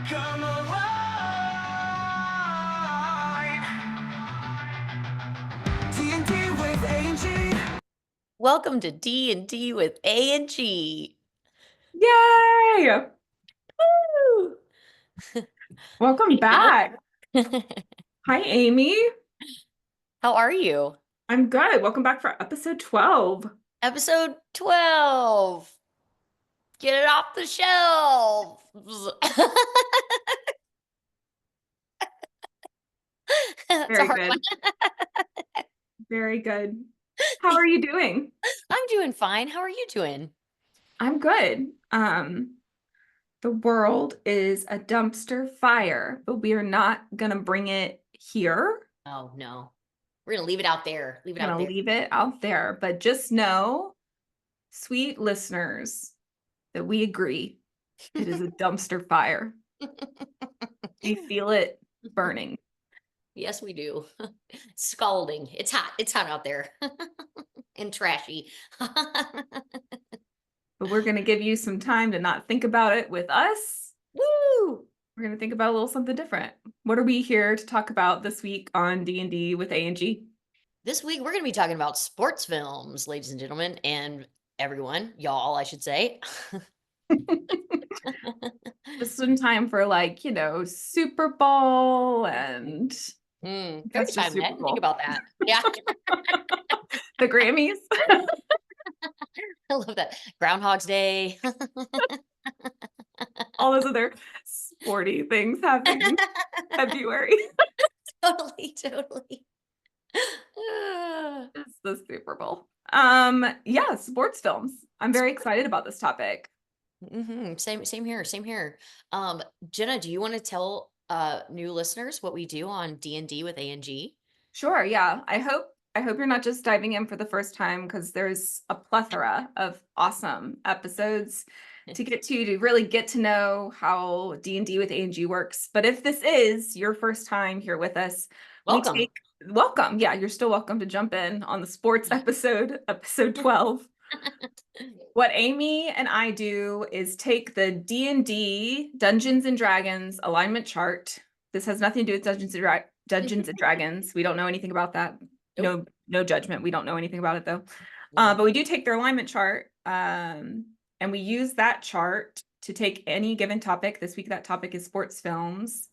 Come alive. D&D with Angie. Welcome to D&D with A&G. Yay! Woo! Welcome back. Hi, Amy. How are you? I'm good. Welcome back for episode 12. Episode 12. Get it off the shelves. That's a Very hard good. one. Very good. How are you doing? I'm doing fine. How are you doing? I'm good. The world is a dumpster fire, but we are not gonna bring it here. Oh, no. We're going to leave it out there. Leave it We're out gonna there. leave it out there, but just know, sweet listeners, that we agree it is a dumpster fire. We feel it burning. Yes, we do. Scalding. It's hot. It's hot out there. And trashy. But we're going to give you some time to not think about it with us. Woo! We're going to think about a little something different. What are we here to talk about this week on D&D with A&G? This week, we're going to be talking about sports films, ladies and gentlemen, and everyone, y'all, I should say. Just in time for Super Bowl and Very just time. I Super didn't Bowl. think about that. Yeah. The Grammys. I love that. Groundhog's Day. All those other sporty things happening in February. Totally. It's the Super Bowl. Yeah, sports films. I'm very excited about this topic. Same here. Genna, do you want to tell new listeners what we do on D&D with A&G? Sure, yeah. I hope you're not just diving in for the first time, because there's a plethora of awesome episodes to get to really get to know how D&D with A&G works. But if this is your first time here with us, Welcome. welcome. Yeah, you're still welcome to jump in on the sports episode 12. What Amy and I do is take the D&D Dungeons and Dragons alignment chart. This has nothing to do with Dungeons and Dragons. We don't know anything about that. Nope. No judgment. We don't know anything about it though. But we do take their alignment chart, and we use that chart to take any given topic. This week, that topic is sports films,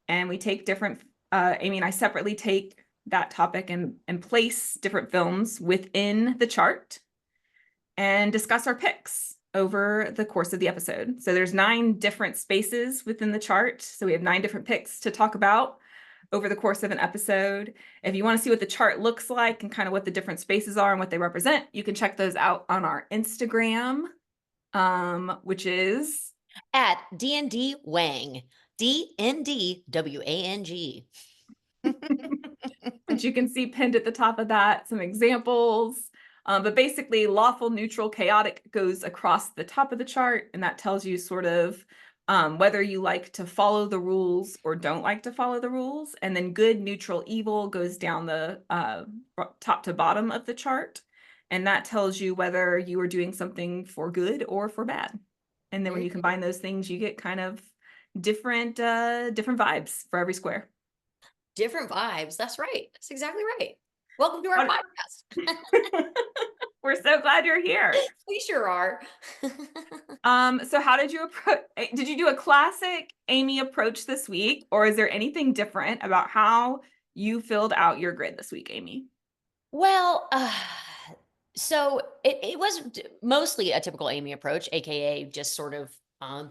and we take different. Amy and I separately take that topic and place different films within the chart and discuss our picks over the course of the episode. So there's 9 different spaces within the chart. So we have 9 different picks to talk about over the course of an episode. If you want to see what the chart looks like and kind of what the different spaces are and what they represent, you can check those out on our Instagram, which is at D&D Wang. DNDWANG. But you can see pinned at the top of that some examples. But basically, lawful, neutral, chaotic goes across the top of the chart, and that tells you sort of whether you like to follow the rules or don't like to follow the rules. And then good, neutral, evil goes down the top to bottom of the chart, and that tells you whether you are doing something for good or for bad. And then when you combine those things, you get kind of different vibes for every square. Different vibes. That's right. That's exactly right. Welcome to our podcast. We're so glad you're here. We sure are. So how did you approach? Did you do a classic Amy approach this week, or is there anything different about how you filled out your grid this week, Amy? Well, so it was mostly a typical Amy approach, aka just sort of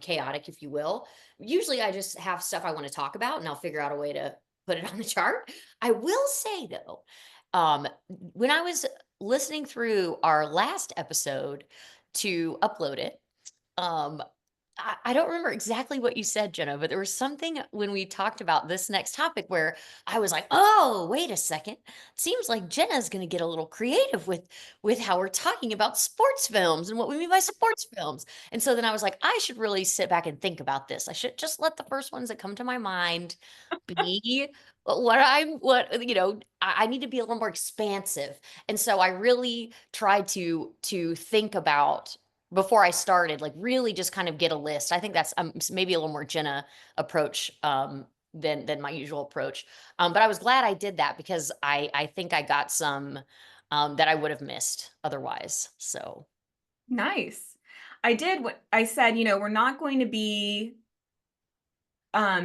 chaotic, if you will. Usually I just have stuff I want to talk about and I'll figure out a way to put it on the chart. I will say though, when I was listening through our last episode to upload it, I don't remember exactly what you said, Jenna, but there was something when we talked about this next topic where I was like, "Oh, wait a second. Seems like Jenna's going to get a little creative with how we're talking about sports films and what we mean by sports films." And so then I was like, I should really sit back and think about this. I should just let the first ones that come to my mind be I need to be a little more expansive. And so I really tried to think about before I started, like really just kind of get a list. I think that's maybe a little more Jenna approach than my usual approach. But I was glad I did that because I think I got some that I would have missed otherwise. So Nice. I did what I said, we're not going to be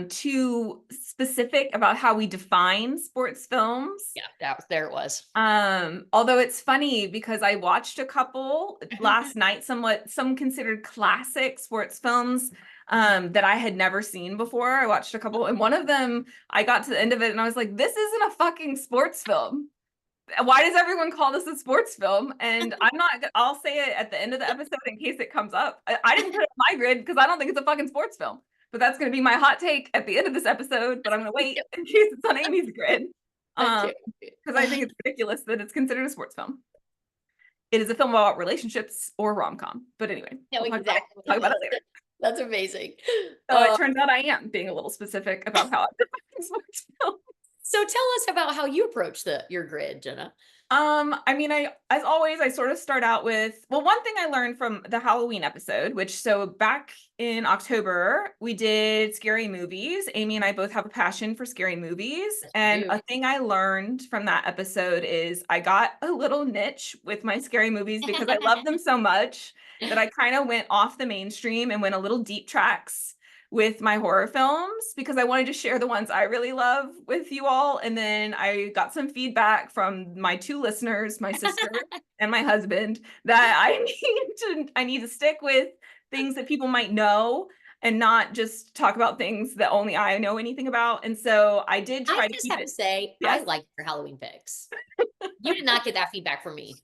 too specific about how we define sports films. yeah, there it was. Although it's funny because I watched a couple last night, some considered classic sports films that I had never seen before. I watched a couple, and one of them, I got to the end of it and I was like, this isn't a fucking sports film. Why does everyone call this a sports film? And I'll say it at the end of the episode in case it comes up. I didn't put it on my grid because I don't think it's a fucking sports film. But that's going to be my hot take at the end of this episode. But I'm going to wait in case it's on Amy's grid. Because I think it's ridiculous that it's considered a sports film. It is a film about relationships or rom-com. But anyway, No, we'll exactly. talk about it later. That's amazing. So it turns out I am being a little specific about how I define sports film. So tell us about how you approach your grid, Jenna. I mean, as always, I sort of start out with, well, one thing I learned from the Halloween episode, so back in October, we did scary movies. Amy and I both have a passion for scary movies. Yes, and we do. a thing I learned from that episode is I got a little niche with my scary movies because I love them so much that I kind of went off the mainstream and went a little deep tracks with my horror films because I wanted to share the ones I really love with you all. And then I got some feedback from my two listeners, my sister and my husband, that I need to stick with things that people might know and not just talk about things that only I know anything about. And so I did try I to just keep have it. to say, Yes. I like your Halloween picks. You did not get that feedback from me.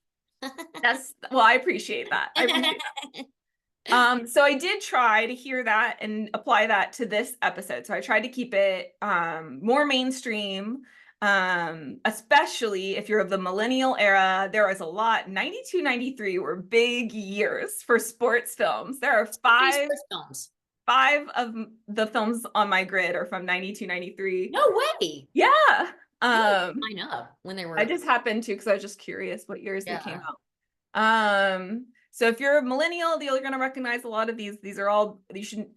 Well, I appreciate that. I appreciate that. So I did try to hear that and apply that to this episode. So I tried to keep it more mainstream, especially if you're of the millennial era. There was a lot. 92, 93 were big years for sports films. There are five of the films on my grid are from 92, 93. No way. Yeah. Line up when they were. I just happened to because I was just curious what years they came out. So if you're a millennial, you're going to recognize a lot of these. These are all,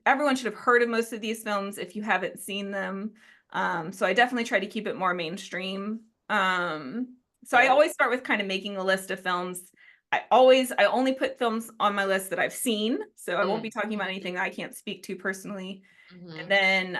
everyone should have heard of most of these films if you haven't seen them. So I definitely try to keep it more mainstream. So I always start with kind of making a list of films. I only put films on my list that I've seen. So I won't be talking about anything that I can't speak to personally. And then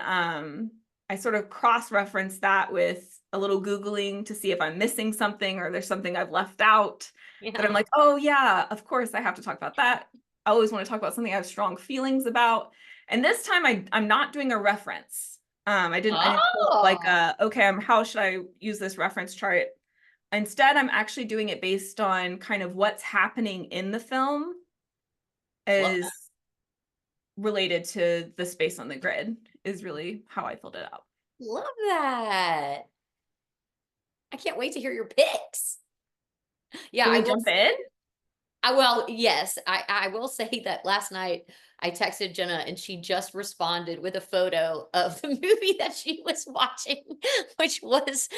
I sort of cross-reference that with a little Googling to see if I'm missing something or there's something I've left out. That I'm like, oh yeah, of course I have to talk about that. I always want to talk about something I have strong feelings about. And this time I'm not doing a reference. I didn't put like okay, how should I use this reference chart? Instead, I'm actually doing it based on kind of what's happening in the film is related to the space on the grid is really how I filled it out. Love that. I can't wait to hear your picks. Yeah, Can we jump in? Well, yes, I will say that last night I texted Jenna and she just responded with a photo of the movie that she was watching, which was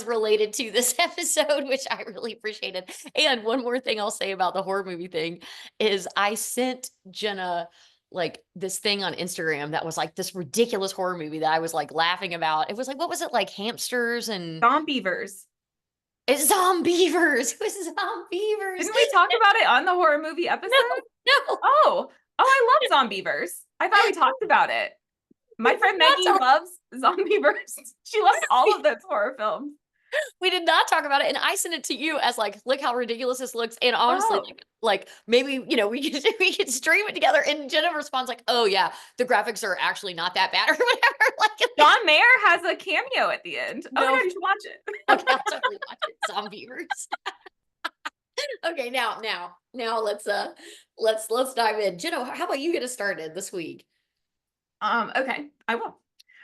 related to this episode, which I really appreciated. And one more thing I'll say about the horror movie thing is I sent Jenna like this thing on Instagram that was like this ridiculous horror movie that I was like laughing about. It was like, what was it, like hamsters and Zombievers. It's Zombievers. It was Zombievers. Didn't we talk about it on the horror movie episode? No. Oh, I love Zombievers. I thought we talked about it. My friend Maggie loves Zombievers. She loves all of those horror films. We did not talk about it, and I sent it to you as like, look how ridiculous this looks. And honestly, like maybe we could stream it together. And Jenna responds like, "Oh yeah, the graphics are actually not that bad or whatever." Like John Mayer has a cameo at the end. No. Oh my God, you should watch it. Okay, I'll totally watch it. Zombievers. Okay, now let's dive in. Jenna, how about you get us started this week? Okay, I will.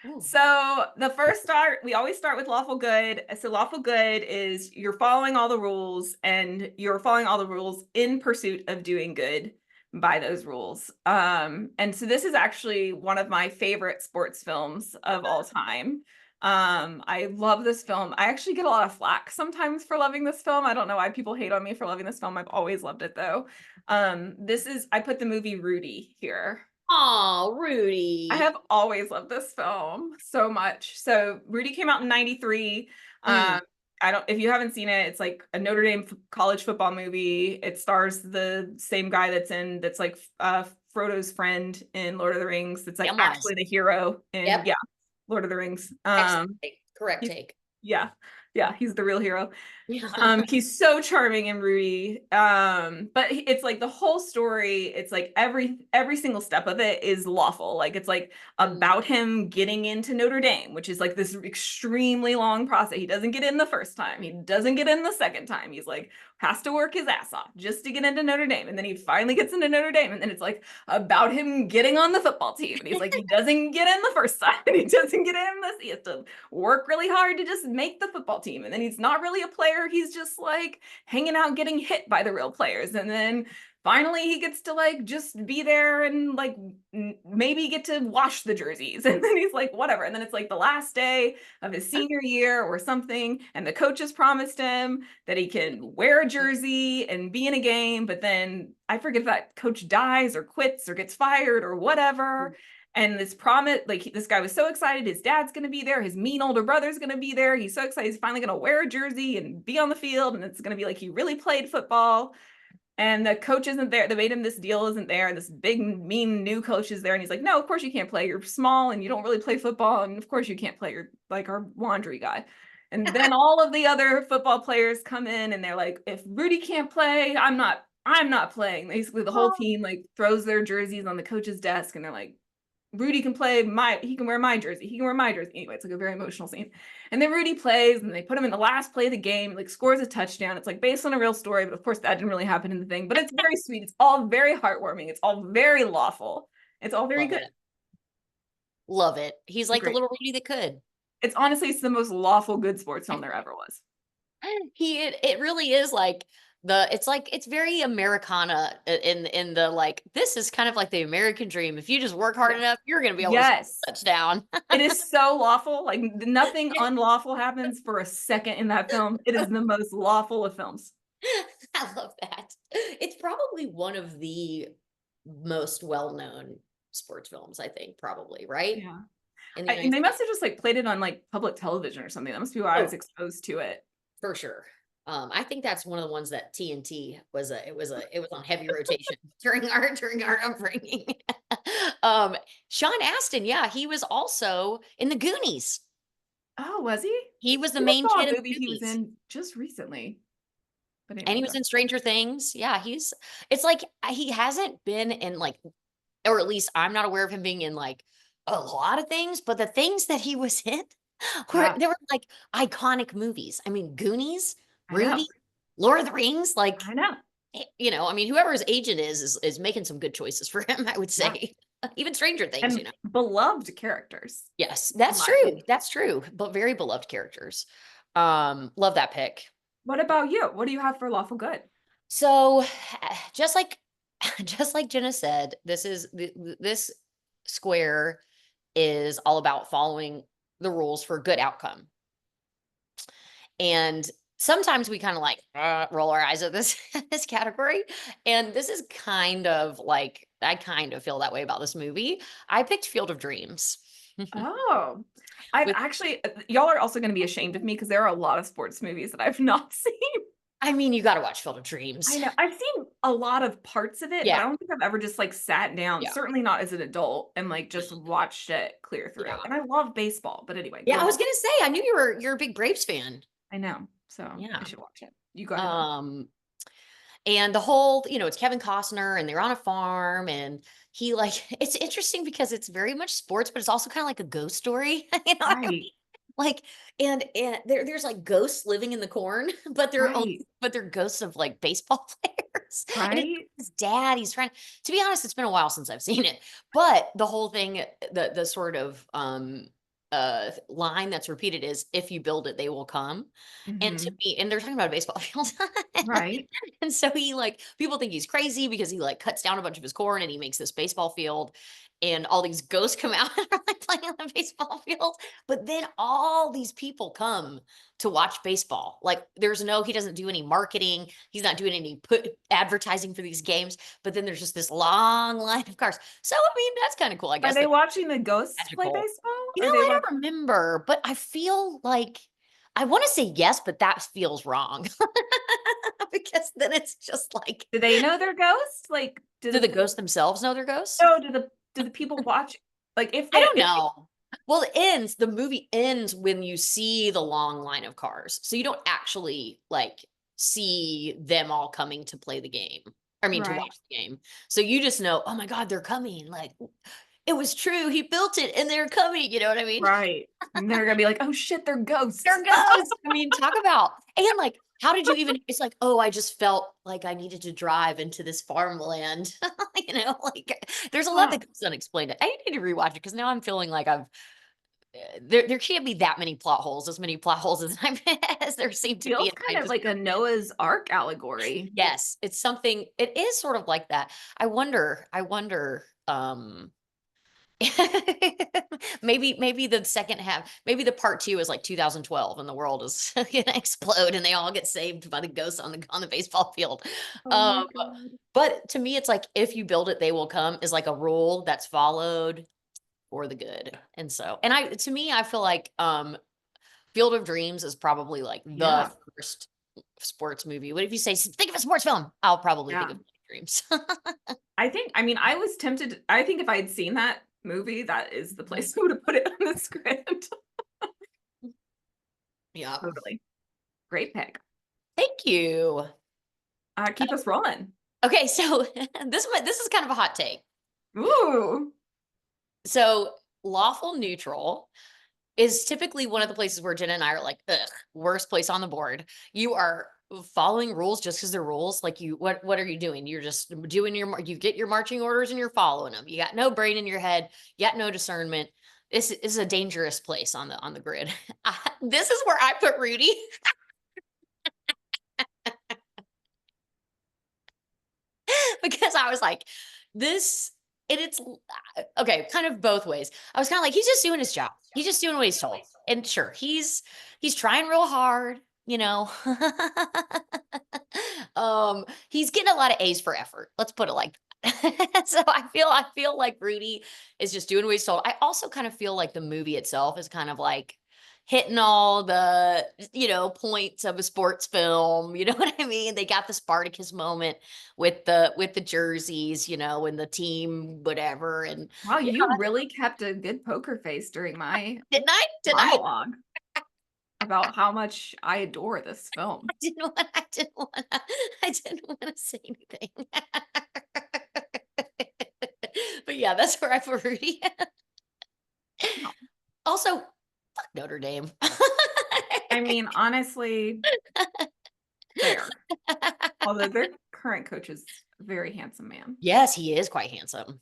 Ooh. So the first start, we always start with lawful good. So lawful good is you're following all the rules and you're following all the rules in pursuit of doing good by those rules. And so this is actually one of my favorite sports films of all time. I love this film. I actually get a lot of flack sometimes for loving this film. I don't know why people hate on me for loving this film. I've always loved it though. I put the movie Rudy here. Oh, I Rudy. have always loved this film so much. So Rudy came out in 93. Mm, If you haven't seen it, it's like a Notre Dame college football movie. It stars the same guy that's like Frodo's friend in Lord of the Rings. That's like Samwise. actually the hero in, Yep. yeah, Lord of the Rings. Excellent take. Correct He's, take. yeah, yeah, he's the real hero. Yeah. He's so charming and Rudy. But it's like the whole story, it's like every single step of it is lawful. Like it's like about him getting into Notre Dame, which is like this extremely long process. He doesn't get in the first time. He doesn't get in the second time. He's like has to work his ass off just to get into Notre Dame. And then he finally gets into Notre Dame. And then it's like about him getting on the football team. And he's like, he doesn't get in the first time. And he doesn't get in this. He has to work really hard to just make the football team. And then he's not really a player. He's just like hanging out, getting hit by the real players. And then finally he gets to like just be there and like maybe get to wash the jerseys. And then he's like, whatever. And then it's like the last day of his senior year or something. And the coaches promised him that he can wear a jersey and be in a game. But then I forget if that coach dies or quits or gets fired or whatever. And this promise, like this guy was so excited. His dad's going to be there. His mean older brother's going to be there. He's so excited. He's finally going to wear a jersey and be on the field. And it's going to be like he really played football. And the coach isn't there. They made him this deal isn't there. And this big, mean new coach is there. And he's like, no, of course you can't play. You're small and you don't really play football. And of course you can't play. You're like our laundry guy. And then all of the other football players come in and they're like, if Rudy can't play, I'm not playing. Basically, the whole team like throws their jerseys on the coach's desk and they're like, Rudy can play he can wear my jersey. He can wear my jersey. Anyway, it's like a very emotional scene. And then Rudy plays and they put him in the last play of the game, like scores a touchdown. It's like based on a real story, but of course that didn't really happen in the thing, but it's very sweet. It's all very heartwarming. It's all very lawful. It's all very Love good. it. Love it. He's like the Great. little Rudy that could. It's the most lawful good sports film there ever was. It really is like it's very Americana in the like this is kind of like the American dream. If you just work hard enough, you're gonna be able to score a touchdown. It is so lawful. Like nothing unlawful happens for a second in that film. It is the most lawful of films. I love that. It's probably one of the most well-known sports films, I think, probably, right? Yeah. In the And United they States. must have just like played it on like public television or something. That must be why I was exposed to it. For sure. I think that's one of the ones that TNT it was on heavy rotation during our upbringing. Sean Astin, yeah, he was also in the Goonies. Oh, was he? He was the I main saw kid a in movie the he was Goonies. in just recently. But And he was in Stranger Things. Yeah, it's like he hasn't been in like, or at least I'm not aware of him being in like a lot of things, but the things that he was in they were like iconic movies. I mean, Goonies, I know. Rudy, Lord of the Rings, like I know. I mean, whoever his agent is making some good choices for him, I would say. Even Stranger Things, And beloved characters. Yes, that's my true. opinion. That's true. But very beloved characters. Love that pick. What about you? What do you have for lawful good? So, just like just like Jenna said, this square is all about following the rules for a good outcome. And sometimes we kind of like roll our eyes at this this category. And this is kind of like I kind of feel that way about this movie. I picked Field of Dreams. Oh, I've With actually, y'all are also going to be ashamed of me because there are a lot of sports movies that I've not seen. I mean, you got to watch Field of Dreams. I know. I've seen a lot of parts of it, but I Yeah. don't think I've ever just like sat down, Yeah. certainly not as an adult, and like just watched it clear through. Yeah. And I love baseball, but anyway. Yeah, go I was on. gonna say, I knew you're a big Braves fan. I know. So Yeah. I should watch it. You got it. And the whole, it's Kevin Costner and they're on a farm and he like it's interesting because it's very much sports, but it's also kind of like a ghost story. What I Right. mean? Like, and there's like ghosts living in the corn, but Right. they're ghosts of like baseball players. And it's Right. his dad, he's trying to be honest, it's been a while since I've seen it. But the whole thing, the sort of line that's repeated is if you build it, they will come. And to Mhm. me, and they're talking about a baseball field. Right. And so he like people think he's crazy because he like cuts down a bunch of his corn and he makes this baseball field. and all these ghosts come out and are like playing on the baseball field. But then all these people come to watch baseball. Like he doesn't do any marketing. He's not doing any advertising for these games. But then there's just this long line of cars. So I mean, that's kind of cool. I Are guess they that's watching the ghosts play magical. baseball? You Or know, they I watch? don't remember, but I feel like I want to say yes, but that feels wrong because then it's just like, Do they know they're ghosts? Like, do the ghosts themselves know they're ghosts? no? Do the people watch? Like, if I they, don't know. Well, the movie ends when you see the long line of cars. So you don't actually like see them all coming to play the game. I mean, to Right. watch the game. So you just know, oh my God, they're coming. Like it was true. He built it and they're coming. You know what I mean? Right. And they're gonna be like, oh shit, they're ghosts. There goes. I mean, talk about, and like, how did you even, it's like, oh, I just felt like I needed to drive into this farmland. You know, like there's a lot Huh. that goes unexplained. I need to rewatch it because now I'm feeling like there can't be that many plot holes, as many plot holes as as there seem to be Feels in my kind of like a Noah's Ark allegory. yes, it's something, it is sort of like that. I wonder, maybe the second half, maybe the part 2 is like 2012 and the world is gonna explode and they all get saved by the ghosts on the baseball field. Oh my Um, God. but to me, it's like if you build it, they will come is like a rule that's followed for the good. And so, and to me, I feel like Field of Dreams is probably like the Yeah. first sports movie. What if you say think of a sports film? I'll probably think Yeah. of Field of Dreams. I mean, I was tempted. I think if I had seen that movie, that is the place I would have put it on the script. Yeah. Totally. Great pick. Thank you. Keep us rolling. Okay, so this is kind of a hot take. Ooh. So lawful neutral is typically one of the places where Jenna and I are like, ugh, worst place on the board. You are following rules just because they're rules. Like what are you doing? You're just doing you get your marching orders and you're following them. You got no brain in your head. You got no discernment. This is a dangerous place on the grid. This is where I put Rudy. Because I was like, this, and it's okay, kind of both ways. I was kind of like, he's just doing his job. He's just doing what he's told. And sure, he's trying real hard, you know. He's getting a lot of A's for effort. Let's put it like that. So I feel like Rudy is just doing what he's told. I also kind of feel like the movie itself is kind of like hitting all the, points of a sports film. You know what I mean? They got the Spartacus moment with the jerseys, and the team, whatever. And Wow, you really kept a good poker face during my didn't I? monologue about how much I adore this film. I didn't want to say anything. But yeah, that's where I put Rudy. Also, fuck Notre Dame. I mean, honestly, fair. Although their current coach is a very handsome man. Yes, he is quite handsome.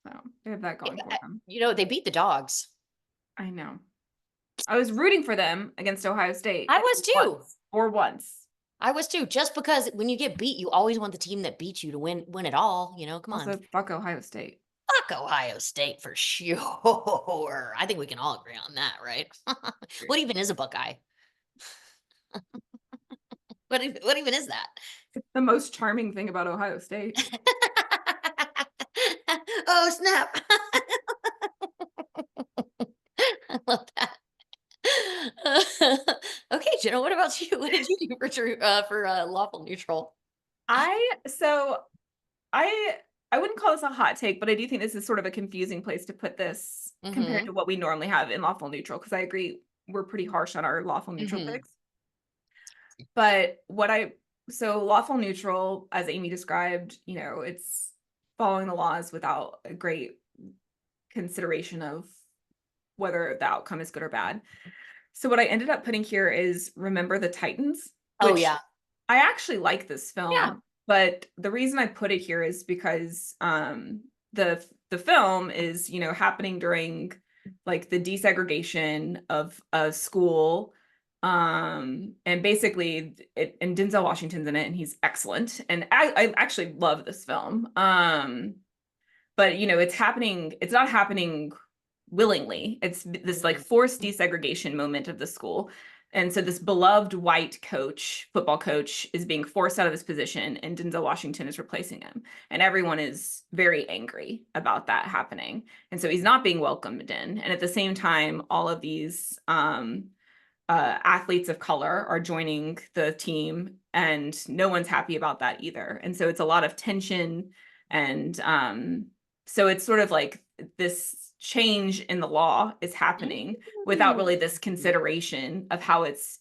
So they have that going for them. They beat the Dogs. I know. I was rooting for them against Ohio State. I was too. Once. I was too. Just because when you get beat, you always want the team that beat you to win it all. Come Also, on. fuck Ohio State. Fuck Ohio State for sure. I think we can all agree on that, right? What even is a Buckeye? What even is that? It's the most charming thing about Ohio State. Oh, snap. I love that. Okay, Jenna, what about you? What did you do for lawful neutral? I wouldn't call this a hot take, but I do think this is sort of a confusing place to put this compared to what we normally have in lawful neutral, because I agree we're pretty harsh on our lawful neutral picks. But so lawful neutral, as Amy described, it's following the laws without a great consideration of whether the outcome is good or bad. So what I ended up putting here is Remember the Titans. Oh yeah. I actually like this film. Yeah. But the reason I put it here is because the film is, happening during like the desegregation of a school. And basically and Denzel Washington's in it and he's excellent. And I actually love this film. but you know, it's not happening willingly. It's this like forced desegregation moment of the school. And so this beloved white football coach, is being forced out of his position, and Denzel Washington is replacing him. And everyone is very angry about that happening. And so he's not being welcomed in. And at the same time, all of these athletes of color are joining the team, and no one's happy about that either. And so it's a lot of tension. And so it's sort of like this change in the law is happening without really this consideration of how it's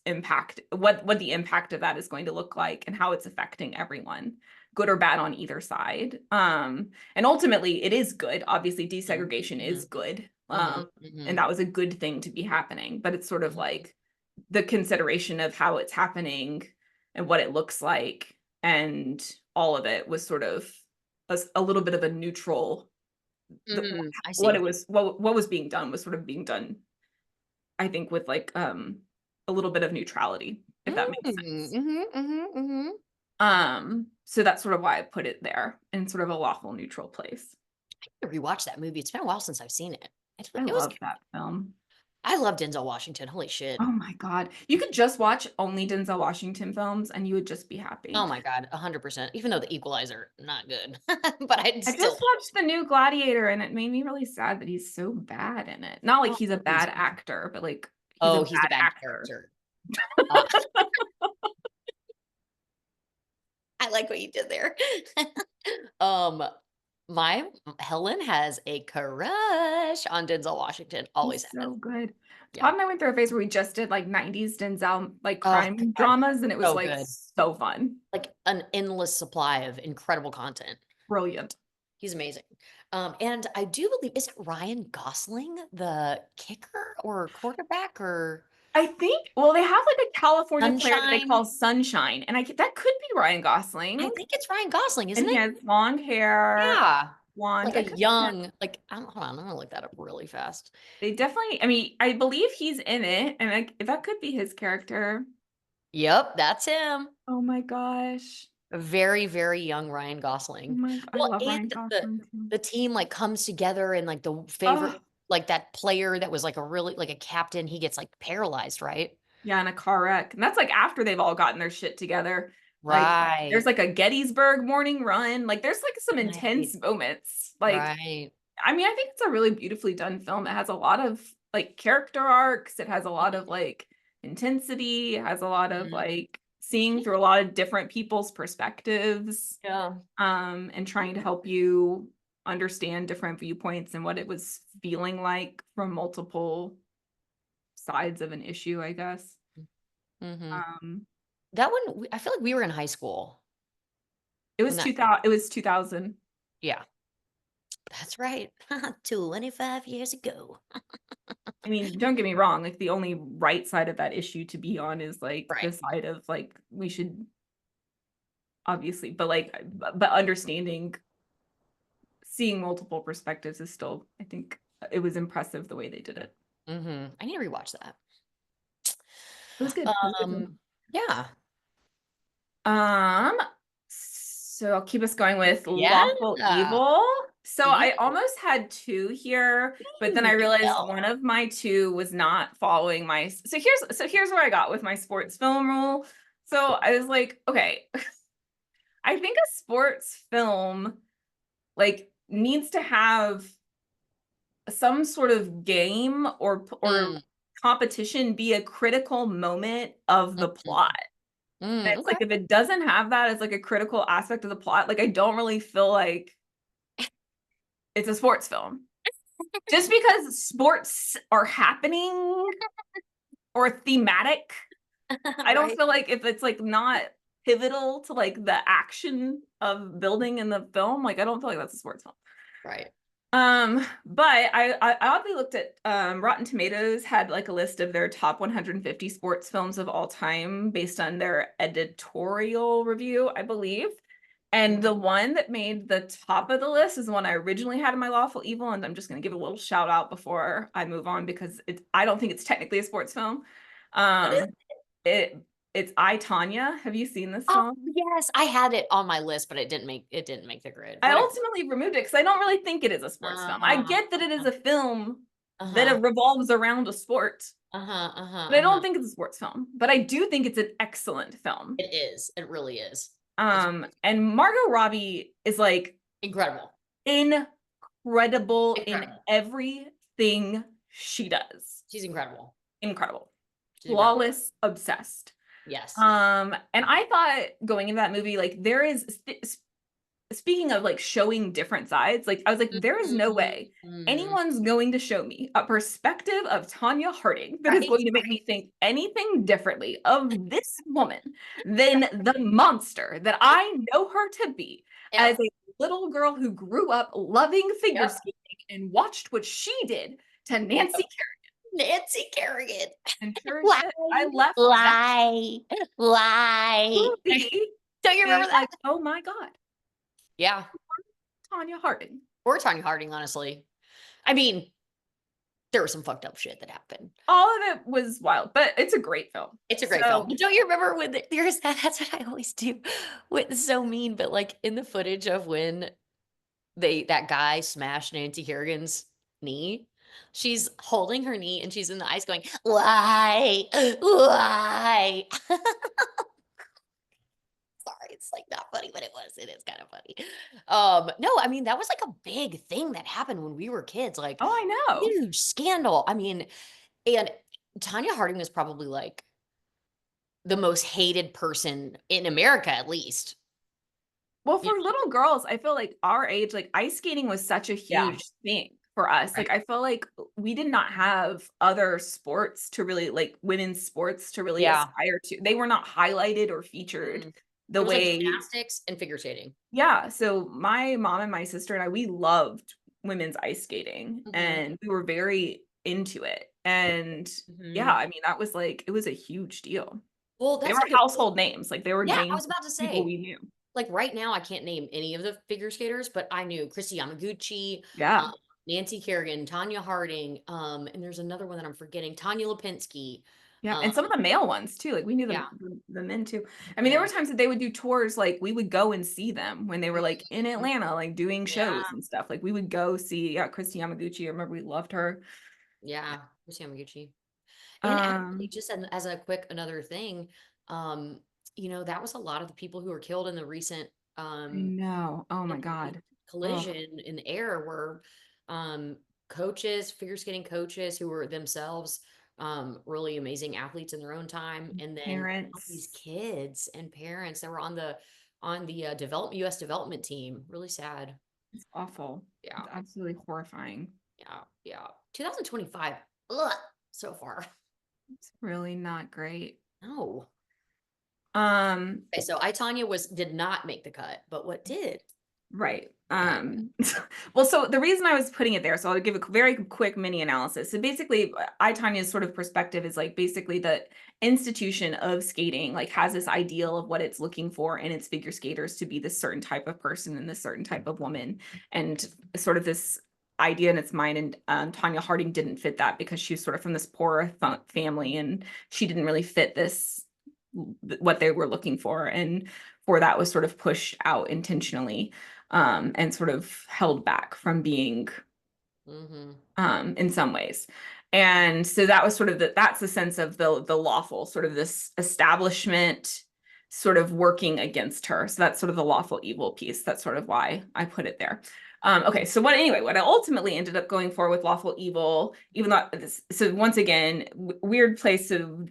what the impact of that is going to look like, and how it's affecting everyone, good or bad on either side. And ultimately it is good. Obviously desegregation is good. And that was a good thing to be happening, but it's sort of like the consideration of how it's happening and what it looks like, and all of it was sort of a little bit of a neutral. I see. What was being done was sort of being done, I think, with like a little bit of neutrality, if that makes sense. So that's sort of why I put it there, in sort of a lawful neutral place. I need to rewatch that movie. It's been a while since I've seen it. I It was love that film. I love Denzel Washington. Holy shit. Oh my God. You could just watch only Denzel Washington films and you would just be happy. Oh my God, 100%. Even though The Equalizer, not good. But I'd I still just watched the new Gladiator and it made me really sad that he's so bad in it. Not like he's a bad actor, but like he's a bad actor. character. Uh, I like what you did there. My Helen has a crush on Denzel Washington, always He's has. so good. Yeah. Todd and I went through a phase where we just did like 90s Denzel like Oh, crime God, dramas, and it was so like good. so fun. Like an endless supply of incredible content. Brilliant. He's amazing. And I do believe, is it Ryan Gosling, the kicker or quarterback or I think, well, they have like a California player that they Sunshine? call Sunshine, and that could be Ryan Gosling. I think it's Ryan Gosling, isn't And he it? has long hair, Yeah. blonde. Like a young, like, hold on, I'm gonna look that up really fast. They definitely, I mean, I believe he's in it, and like that could be his character. Yep, that's him. Oh my gosh. A very, very young Ryan Oh Gosling. my, I Well, love Ryan and Gosling too. the team like comes together, and like the favorite, Oh, like that player that was like a captain, he gets like paralyzed, right? yeah, in a car wreck. And that's like after they've all gotten their shit together. Like there's Right. like a Gettysburg morning run. Like there's like some Right. intense moments. Like, Right. I mean, I think it's a really beautifully done film. It has a lot of like character arcs. It has a lot of like intensity. It has a lot of Mhm. like seeing through a lot of different people's perspectives. Yeah. And trying to help you understand different viewpoints and what it was feeling like from multiple sides of an issue, I guess. Mhm. Um, That one, I feel like we were in high school it when was that 2000. It was 2000. yeah, that's right. 25 years ago. I mean, don't get me wrong. Like the only right side of that issue to be on is like the Right. side of like we should obviously, but like, but understanding, seeing multiple perspectives is still. I think it was impressive the way they did it. I need to rewatch that. It was good. It was a good film. Yeah. So I'll keep us going with Yeah. lawful evil. So Yeah. I almost had two here, but then I Do realized tell. one of my two was not following my. So here's where I got with my sports film rule. So I was like, okay, I think a sports film like needs to have some sort of game or Mm, competition be a critical moment of the mhm, plot. And it's okay. like if it doesn't have that as like a critical aspect of the plot, like I don't really feel like it's a sports film. Just because sports are happening or thematic, I don't Right. feel like if it's like not pivotal to like the action of building in the film, like I don't feel like that's a sports film. Right. But I oddly looked at Rotten Tomatoes had like a list of their top 150 sports films of all time based on their editorial review, I believe. And the one that made the top of the list is the one I originally had in my Lawful Evil, and I'm just going to give a little shout out before I move on because I don't think it's technically a sports film. What is It it's I, Tanya. Have you seen this Oh, film? yes, I had it on my list, but it didn't make the grid. I Whatever. ultimately removed it because I don't really think it is a sports film. I Uh-huh, get that it is a film that uh-huh, revolves around a sport, uh-huh, uh-huh, but I don't uh-huh. think it's a sports film. But I do think it's an excellent film. It is. It really is. It's And Margot Robbie is like incredible. incredible in Incredible. everything she does. She's incredible. Incredible. She's incredible. Flawless, obsessed. Yes. And I thought going into that movie, like there is speaking of like showing different sides, like I was like, there is no way Mhm. anyone's going to show me a perspective of Tanya Harding that is Right, going to make me think anything differently of this woman than the monster that I know her to be as Yep, a little girl who grew up loving figure yep, skating and watched what she did to Nancy yep. Nancy Kerrigan. and sure as Why? shit, I left that Why? Why? movie Don't you being remember that? like, oh my God, Yeah. Tanya Harding. Or Tanya Harding, honestly. I mean, there was some fucked up shit that happened. All of it was wild, but it's a great film. It's a great film. But don't you remember when there's that's what I always do. It's so mean, but like in the footage of when that guy smashed Nancy Kerrigan's knee, she's holding her knee and she's in the ice going, "Why? Why?" Sorry, it's like not funny, but it is kind of funny. No, I mean, that was like a big thing that happened when we were kids, like Oh, I know. huge scandal. I mean, and Tanya Harding was probably like the most hated person in America, at least. Well, You for little girls, I feel like our age, like ice skating was such a Yeah, huge thing for us. right. Like I feel like we did not have other sports to really like women's sports to really Yeah. aspire to. They were not highlighted or featured Mm. the It was like way. gymnastics and figure skating. Yeah. So my mom and my sister and I, we loved women's ice skating Mhm, and we were very into it. And yeah, mhm. I mean, that was like, it was a huge deal. Well, They that's were like a household names. Like they were yeah, I names was of about to people say, we knew. like, right now, I can't name any of the figure skaters, but I knew Christy Yamaguchi, Yeah. um, Nancy Kerrigan, Tanya Harding, and there's another one that I'm forgetting, Tanya Lipinski. Yeah, Um, and some of the male ones too. Like we knew yeah, the men too. I mean, there yeah. were times that they would do tours. Like we would go and see them when they were like in Mhm. Atlanta, like doing Yeah, shows and stuff. Like we would go see Christy Yamaguchi. I remember we loved her. yeah, Christy Yamaguchi. And actually, Um, just as a quick another thing, um, that was a lot of the people who were killed in the recent I know. Oh my in the God. Oh, collision in the air were um coaches, figure skating coaches who were themselves really amazing athletes in their own time. And then all these parents. kids and parents that were on the development US development team. Really sad. It's awful. Yeah. It's absolutely horrifying. Yeah. Yeah. 2025. Ugh, so far. It's really not great. No. Um, Okay, so I Tanya did not make the cut, but what did? Right. Yeah. Well, so the reason I was putting it there, so I'll give a very quick mini analysis. So basically, I Tanya's sort of perspective is like basically the institution of skating like has this ideal of what it's looking for in its figure skaters to be this certain type of person and this certain type of woman, and sort of this idea in its mind. And Tanya Harding didn't fit that because she's sort of from this poor family, and she didn't really fit this what they were looking for, and for that was sort of pushed out intentionally and sort of held back from being Mm-hmm. in some ways. And so that was sort of that's the sense of the lawful, sort of this establishment sort of working against her. So that's sort of the lawful evil piece. That's sort of why I put it there. Okay, so what I ultimately ended up going for with lawful evil, even though so once again, weird place to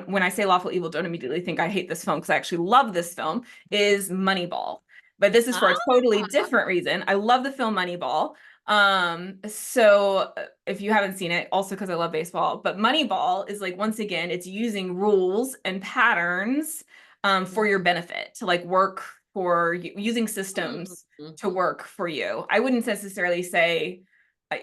when I say lawful evil, don't immediately think I hate this film because I actually love this film, is Moneyball. But this is for a totally different reason. I love the film Moneyball. So if you haven't seen it, also because I love baseball, but Moneyball is like, once again, it's using rules and patterns for your benefit to like work for you, using systems to Mm-hmm. work for you. I wouldn't necessarily say,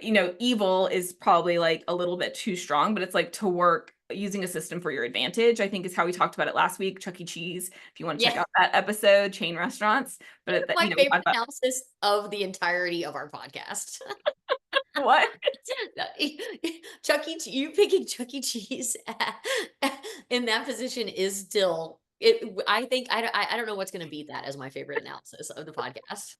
evil is probably like a little bit too strong, but it's like to work using a system for your advantage, I think is how we talked about it last week. Chuck E. Cheese, if you want to check Yeah. out that episode, chain restaurants. But One of my we favorite talked about analysis of the entirety of our podcast. what? Chuck E. Cheese, you picking Chuck E. Cheese in that position is still it. I think I don't know what's going to beat that as my favorite analysis of the podcast.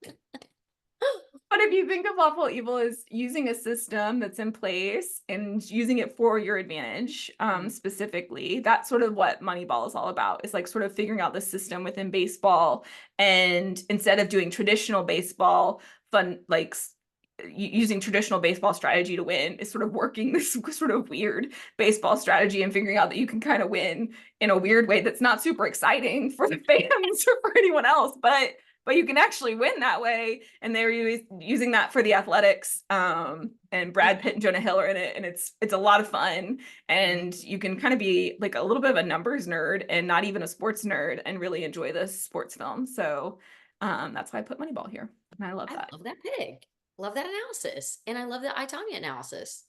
But if you think of lawful evil as using a system that's in place and using it for your advantage, specifically, that's sort of what Moneyball is all about. It's like sort of figuring out the system within baseball, and instead of doing traditional baseball, using traditional baseball strategy to win, is sort of working this sort of weird baseball strategy and figuring out that you can kind of win in a weird way that's not super exciting for the fans or for anyone else, but you can actually win that way. And they're using that for the Athletics. And Brad Pitt and Jonah Hill are in it, and it's a lot of fun. And you can kind of be like a little bit of a numbers nerd and not even a sports nerd and really enjoy this sports film. So that's why I put Moneyball here. And I love that. I love that pick. Love that analysis. And I love the I, Tonya analysis.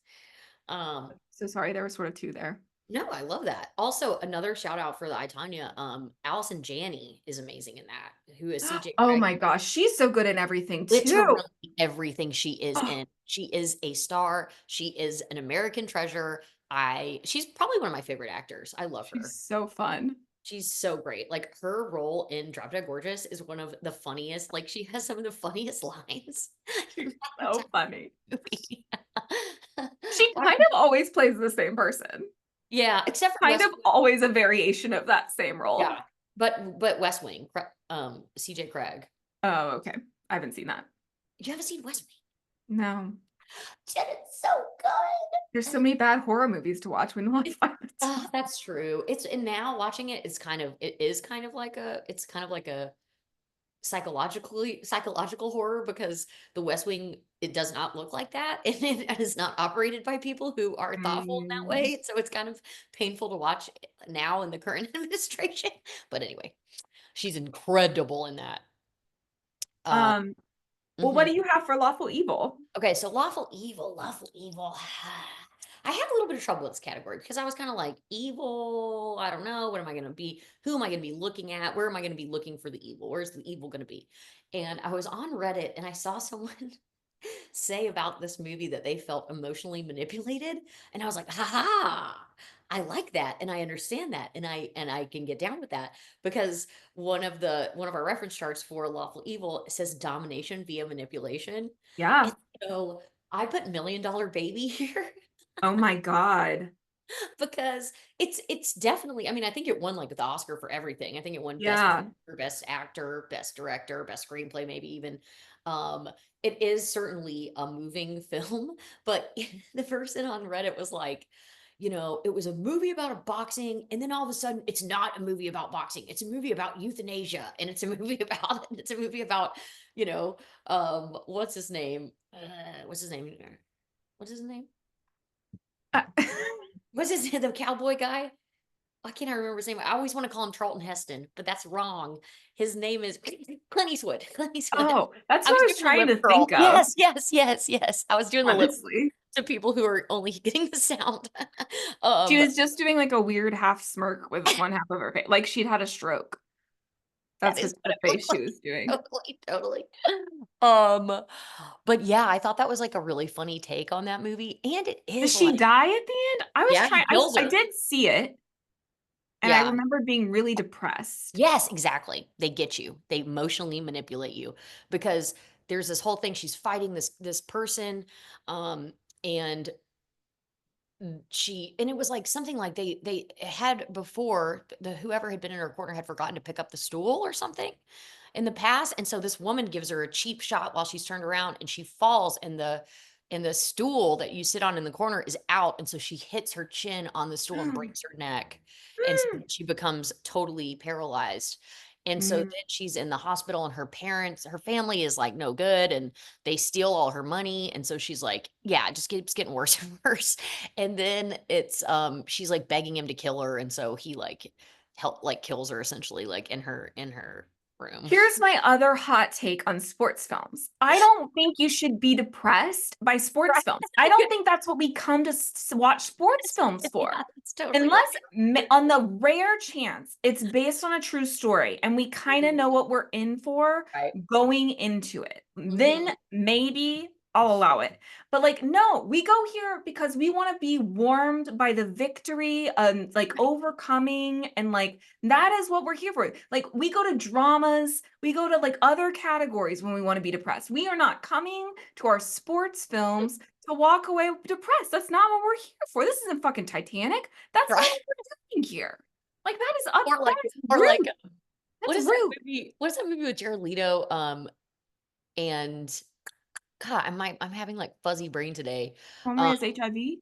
So sorry, there were sort of two there. No, I love that. Also, another shout out for the I, Tonya. Allison Janney is amazing in that, who is CJ Oh Craig. my gosh, she's so good in everything too. Literally everything she is in. She is a star. She is an American treasure. She's probably one of my favorite actors. I love her. She's so fun. She's so great. Like her role in Drop Dead Gorgeous is one of the funniest. Like she has some of the funniest lines. She's so funny. Movie. She kind of always plays the same person. Yeah, except for Kind of always a variation of that same role. Yeah, but West Wing, CJ Craig. Oh, okay. I haven't seen that. You haven't seen West Wing? No. Jen, it's so good. There's so many bad horror movies to watch. When will I find it? Oh, that's true. And now watching it, it is kind of like a psychological horror, because the West Wing, it does not look like that, and it is not operated by people who are thoughtful in that way. So it's kind of painful to watch now in the current administration. But anyway, she's incredible in that. Well, what do you have for lawful evil? Okay, so lawful evil. I had a little bit of trouble with this category because I was kind of like, evil, I don't know, what am I going to be? Who am I going to be looking at? Where am I going to be looking for the evil? Where's the evil going to be? And I was on Reddit and I saw someone say about this movie that they felt emotionally manipulated, and I was like, haha, I like that, and I understand that, and I can get down with that, because one of our reference charts for lawful evil says domination via manipulation. Yeah. And so I put $1 Million Baby here. Oh my God. Because it's definitely, I mean, I think it won like the Oscar for everything. I think it won best actor, best director, best screenplay, maybe even. It is certainly a moving film, but the person on Reddit was like, it was a movie about a boxing, and then all of a sudden it's not a movie about boxing. It's a movie about euthanasia, and it's a movie about, what's his name? What's his name? What's his name? What's his name? The cowboy guy? Why can't I remember his name? I always want to call him Charlton Heston, but that's wrong. His name is Clint Eastwood. Clint Eastwood. Oh, that's what I was trying to think of. Yes. I was doing the lip to people who are only getting the sound. She was just doing like a weird half smirk with one half of her face, like she'd had a stroke. That's the face she was doing. Totally. But yeah, I thought that was like a really funny take on that movie, and it is. Does she die at the end? I did see it. And I remember being really depressed. Yes, exactly. They get you. They emotionally manipulate you, because there's this whole thing. She's fighting this person, and it was like something like they had before, whoever had been in her corner had forgotten to pick up the stool or something in the past, and so this woman gives her a cheap shot while she's turned around, and she falls, and the stool that you sit on in the corner is out, and so she hits her chin on the stool and breaks her neck, and so she becomes totally paralyzed. And so then she's in the hospital, and her family is like no good, and they steal all her money, and so she's like, yeah, it just keeps getting worse and worse. And then it's she's like begging him to kill her, and so he kills her essentially, like in her room. Here's my other hot take on sports films. I don't think you should be depressed by sports films. I don't think that's what we come to watch sports films for. Yeah, totally Unless on the rare chance it's based on a true story and we kind of know what we're in for going into it. Then maybe I'll allow it. But like, no, we go here because we want to be warmed by the victory and like overcoming, and like that is what we're here for. Like we go to dramas, we go to like other categories when we want to be depressed. We are not coming to our sports films to walk away depressed. That's not what we're here for. This isn't fucking Titanic. That's not Right. what we're doing here. Like that is Or like, that is or rude. like, what That's is that rude. movie? What is that movie with Jared Leto? And God, I'm having like fuzzy brain today. Homely Um, as HIV.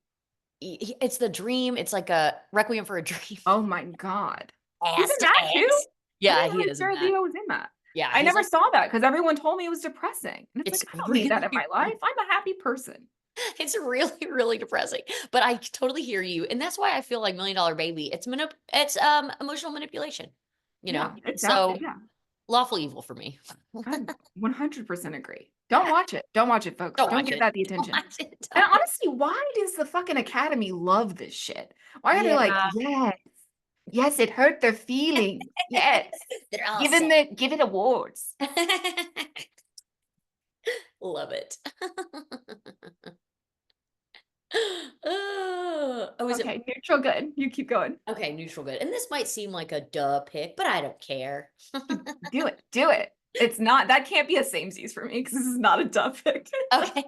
it's the dream. It's like a Requiem for a Dream. Oh my God. He's in Ass to that too? ass. I Yeah, didn't he realize is in Jared that. Leto was in that. Yeah, I he's never like, saw that because everyone told me it was depressing. And it's it's like, I don't need really, that in my life. I'm a happy person. it's really, really depressing. But I totally hear you, and that's why I feel like Million Dollar Baby. It's emotional manipulation. You Yeah, know, it's so yeah. lawful evil for me. I 100% agree. Don't watch it. Don't watch it, folks. Don't Don't watch give it. that the Don't attention. watch it. And Don't watch honestly, why does the fucking Academy love this shit? Why are they like, Yeah. yes, yes, it hurt their feelings. Yes. They're all Give sad. it awards. Love it. Is it Okay, neutral good. You keep going. okay? Neutral good, and this might seem like a duh pick, but I don't care. Do it. Do it. It's not, that can't be a samesies for me because this is not a tough pick. Okay,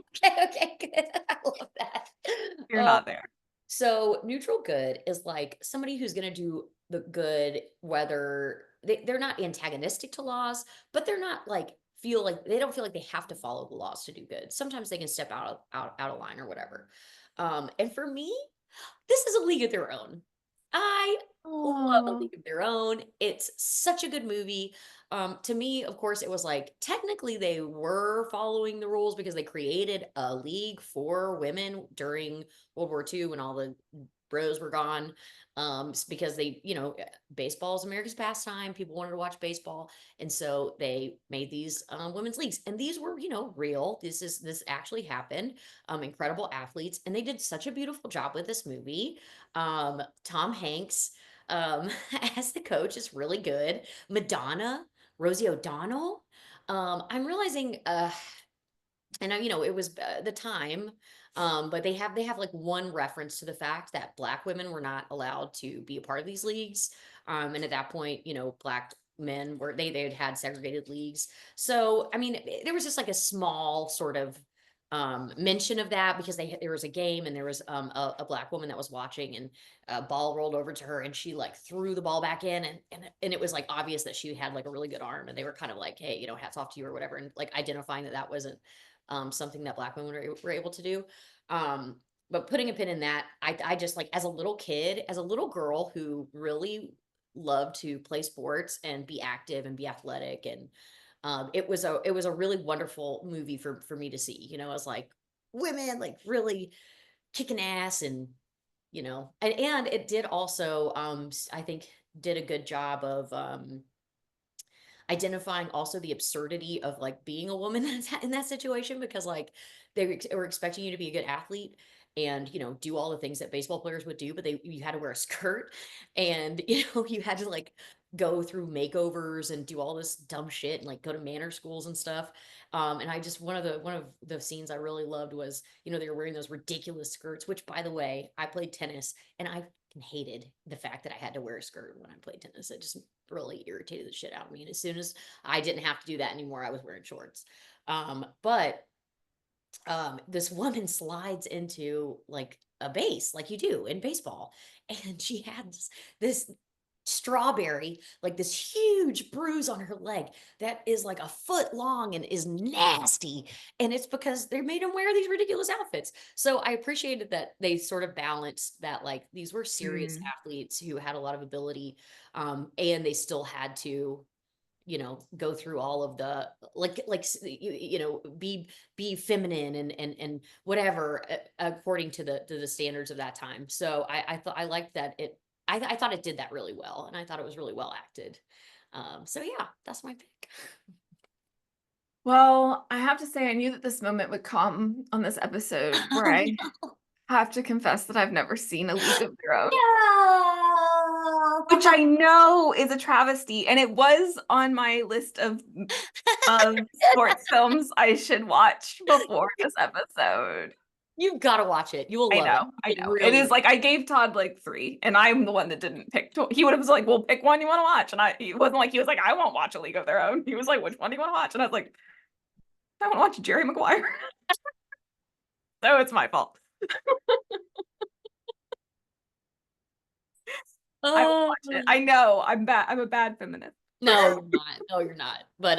good. I love that. You're Um, not there. so neutral good is like somebody who's going to do the good, whether they're not antagonistic to laws, but they're not like feel like they don't feel like they have to follow the laws to do good. Sometimes they can step out of line or whatever. And for me, this is a league of their own. I love A Oh. League of Their Own. It's such a good movie. To me, of course, it was like technically they were following the rules because they created a league for women during World War II when all the bros were gone. Because they, baseball is America's pastime. People wanted to watch baseball, and so they made these women's leagues, and these were, real. This actually happened. Incredible athletes, and they did such a beautiful job with this movie. Tom Hanks um, as the coach is really good. Madonna, Rosie O'Donnell. I'm realizing, and it was the time, but they have like one reference to the fact that Black women were not allowed to be a part of these leagues. And at that point, Black men were they had segregated leagues. So I mean, there was just like a small sort of mention of that because there was a game and there was a Black woman that was watching, and a ball rolled over to her and she like threw the ball back in, and it was like obvious that she had like a really good arm, and they were kind of like, hey, hats off to you or whatever, and like identifying that wasn't something that Black women were able to do. But putting a pin in that, I just like as a little kid, as a little girl who really loved to play sports and be active and be athletic, and it was a really wonderful movie for me to see. It was like women like really kicking ass, and it did also I think did a good job of identifying also the absurdity of like being a woman in that situation, because like were expecting you to be a good athlete and do all the things that baseball players would do, but you had to wear a skirt, and you had to like go through makeovers and do all this dumb shit and like go to manor schools and stuff. And I just one of the scenes I really loved was they were wearing those ridiculous skirts, which by the way, I played tennis and I hated the fact that I had to wear a skirt when I played tennis. It just really irritated the shit out of me. And as soon as I didn't have to do that anymore, I was wearing shorts. But this woman slides into like a base, like you do in baseball, and she had this strawberry, like this huge bruise on her leg that is like a foot long and is nasty. And it's because they made him wear these ridiculous outfits. So I appreciated that they sort of balanced that, like these were serious Mm. athletes who had a lot of ability, and they still had to go through all of the be feminine and whatever, according to the standards of that time. So I thought I liked that I thought it did that really well, and I thought it was really well acted. So yeah, that's my pick. Well, I have to say, I knew that this moment would come on this episode where I have to confess that I've never seen A League of Their Own. No. which I know is a travesty, and it was on my list of sports films I should watch before this episode. You've got to watch it. You will love it. I It know. It really is like I gave Todd like 3, and I'm the one that didn't pick. He would have was like, "Well, pick one you want to watch," and he wasn't like he was like, "I won't watch A League of Their Own." He was like, "Which one do you want to watch?" And I was like, "I want to watch Jerry Maguire." So it's my fault. I will watch it. I know I'm bad. I'm a bad feminist. No, you're not. No, you're not. But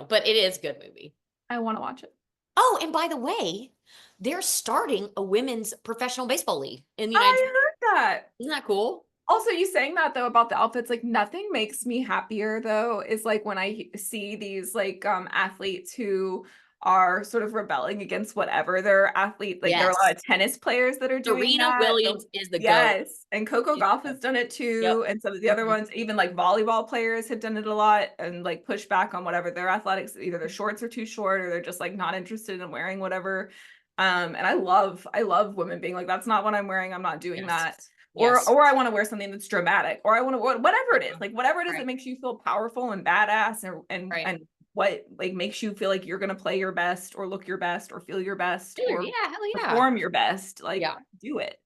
but it is a good movie. I want to watch it. Oh, and by the way, they're starting a women's professional baseball league in the United States. I heard that. Isn't that cool? Also, you saying that though about the outfits, like nothing makes me happier though, is like when I see these like athletes who are sort of rebelling against whatever their athlete, like there are a lot of tennis players that are doing Serena that. Williams is the GOAT. Yes, and Coco She's Gauff the has done it too, Yep. and some of the other ones, even like volleyball players have done it a lot and like push back on whatever their athletics, either their shorts are too short or they're just like not interested in wearing whatever. And I love women being like, that's not what I'm wearing, I'm not doing that. Yes. Or I want to wear something that's dramatic, or I want to whatever it is, like whatever it is Right. that makes you feel powerful and badass, and Right. and what like makes you feel like you're gonna play your best or look your best or feel your best Sure, or yeah, hell yeah. perform your best, like Yeah. do it.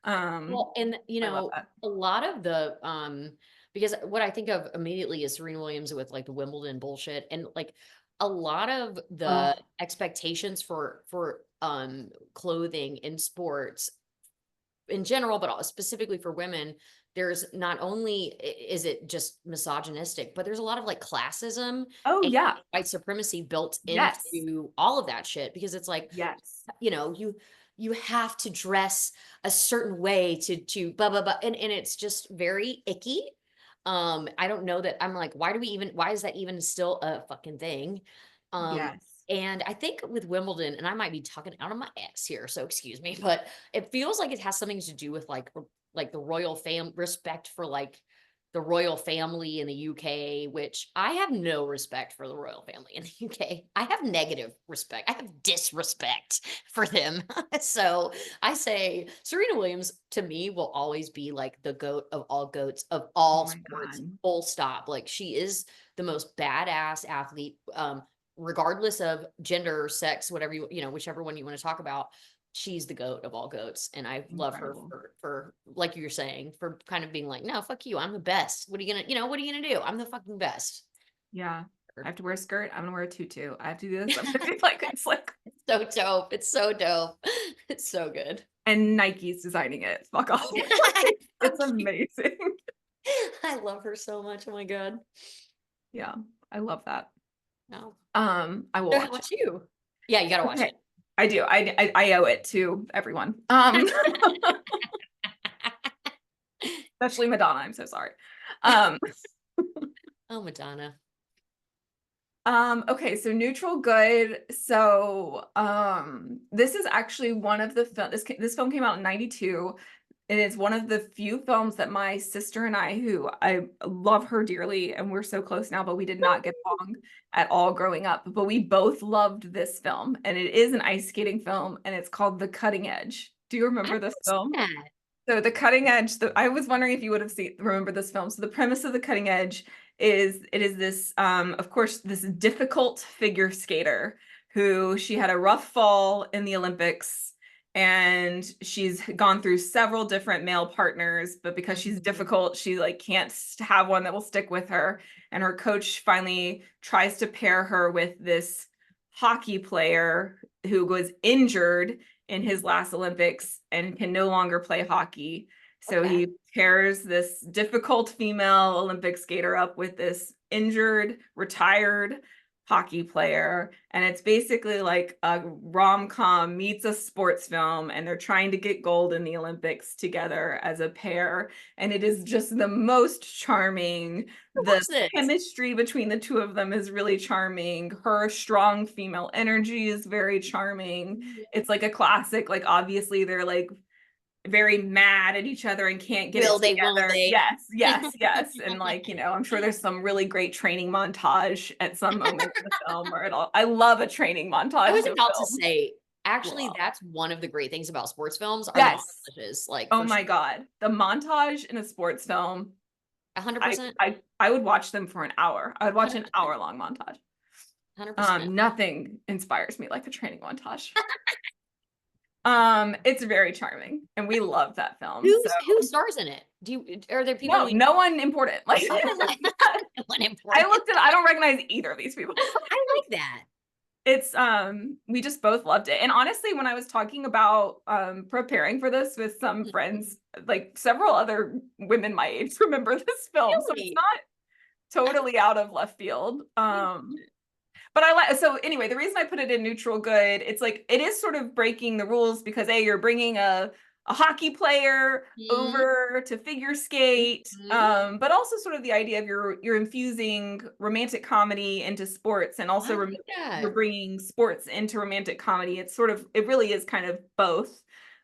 Well, and I love that. a lot of the because what I think of immediately is Serena Williams with like the Wimbledon bullshit, and like a lot of the expectations for clothing in sports in general, but specifically for women, there's not only is it just misogynistic, but there's a lot of like classism Oh and yeah. white supremacy built Yes. into all of that shit, because it's like, Yes. you have to dress a certain way to blah blah blah, and it's just very icky. I don't know that I'm like, why is that even still a fucking thing? Yes. And I think with Wimbledon, and I might be talking out of my ass here, so excuse me, but it feels like it has something to do with like the royal respect for like the royal family in the UK, which I have no respect for the royal family in the UK. I have negative respect. I have disrespect for them. So I say Serena Williams to me will always be like the GOAT of all GOATs of all Oh my sports, God. full stop. Like she is the most badass athlete. Regardless of gender, sex, whatever whichever one you want to talk about, she's the GOAT of all GOATs. And I love her Incredible. for like you're saying, for kind of being like, no, fuck you, I'm the best. What are you gonna do? I'm the fucking best. Yeah. I have to wear a skirt. I'm gonna wear a tutu. I have to do this. I'm gonna do like it's like So dope. It's so dope. It's so good. and Nike's designing it. Fuck off. It's amazing. I love her so much. Oh my God. Yeah, I love that. No. I will So watch how about it. you? Yeah, you gotta watch Okay. it. I do. I owe it to everyone. Especially Madonna. I'm so sorry. Oh, Madonna. Okay, so neutral good. So this is actually one of the this film came out in 92. It is one of the few films that my sister and who I love her dearly, and we're so close now, but we did not get along at all growing up. But we both loved this film, and it is an ice skating film, and it's called The Cutting Edge. Do you remember this film? So The Cutting Edge, I was wondering if you would have remember this film. So the premise of The Cutting Edge is it is this, of course, this difficult figure skater who she had a rough fall in the Olympics, and she's gone through several different male partners, but because she's difficult, she like can't have one that will stick with her. And her coach finally tries to pair her with this hockey player who was injured in his last Olympics and can no longer play hockey. So he pairs this difficult female Olympic skater up with this injured, retired hockey player. And it's basically like a rom-com meets a sports film, and they're trying to get gold in the Olympics together as a pair. And it is just the most charming. The chemistry between the two of them is really charming. Her strong female energy is very charming. It's like a classic, like obviously they're like very mad at each other and can't get it together. Yes. And like, I'm sure there's some really great training montage at some moment in the film I love a training montage. I was about to say, Actually, Wow. that's one of the great things about sports films are Yes. the montages, like, Oh for my God. The montage in a sports film, 100%, I would watch them for an hour. I would watch an hour-long montage. 100%. Nothing inspires me like a training montage. It's very charming, and we love that film. So Who stars in it? Are there people no, who no one important. Like okay, like, no one I important. looked at, I don't recognize either of these people. I like that. It's we just both loved it. And honestly, when I was talking about preparing for this with some friends, like several other women my age remember this film. So it's Really? not totally out of left field. But I like, so anyway, the reason I put it in neutral good, it's like it is sort of breaking the rules because you're bringing a hockey player Mhm, over to figure skate, mhm. but also sort of the idea of you're infusing romantic comedy into sports, and I also like you're that. bringing sports into romantic comedy. It's sort of, it really is kind of both.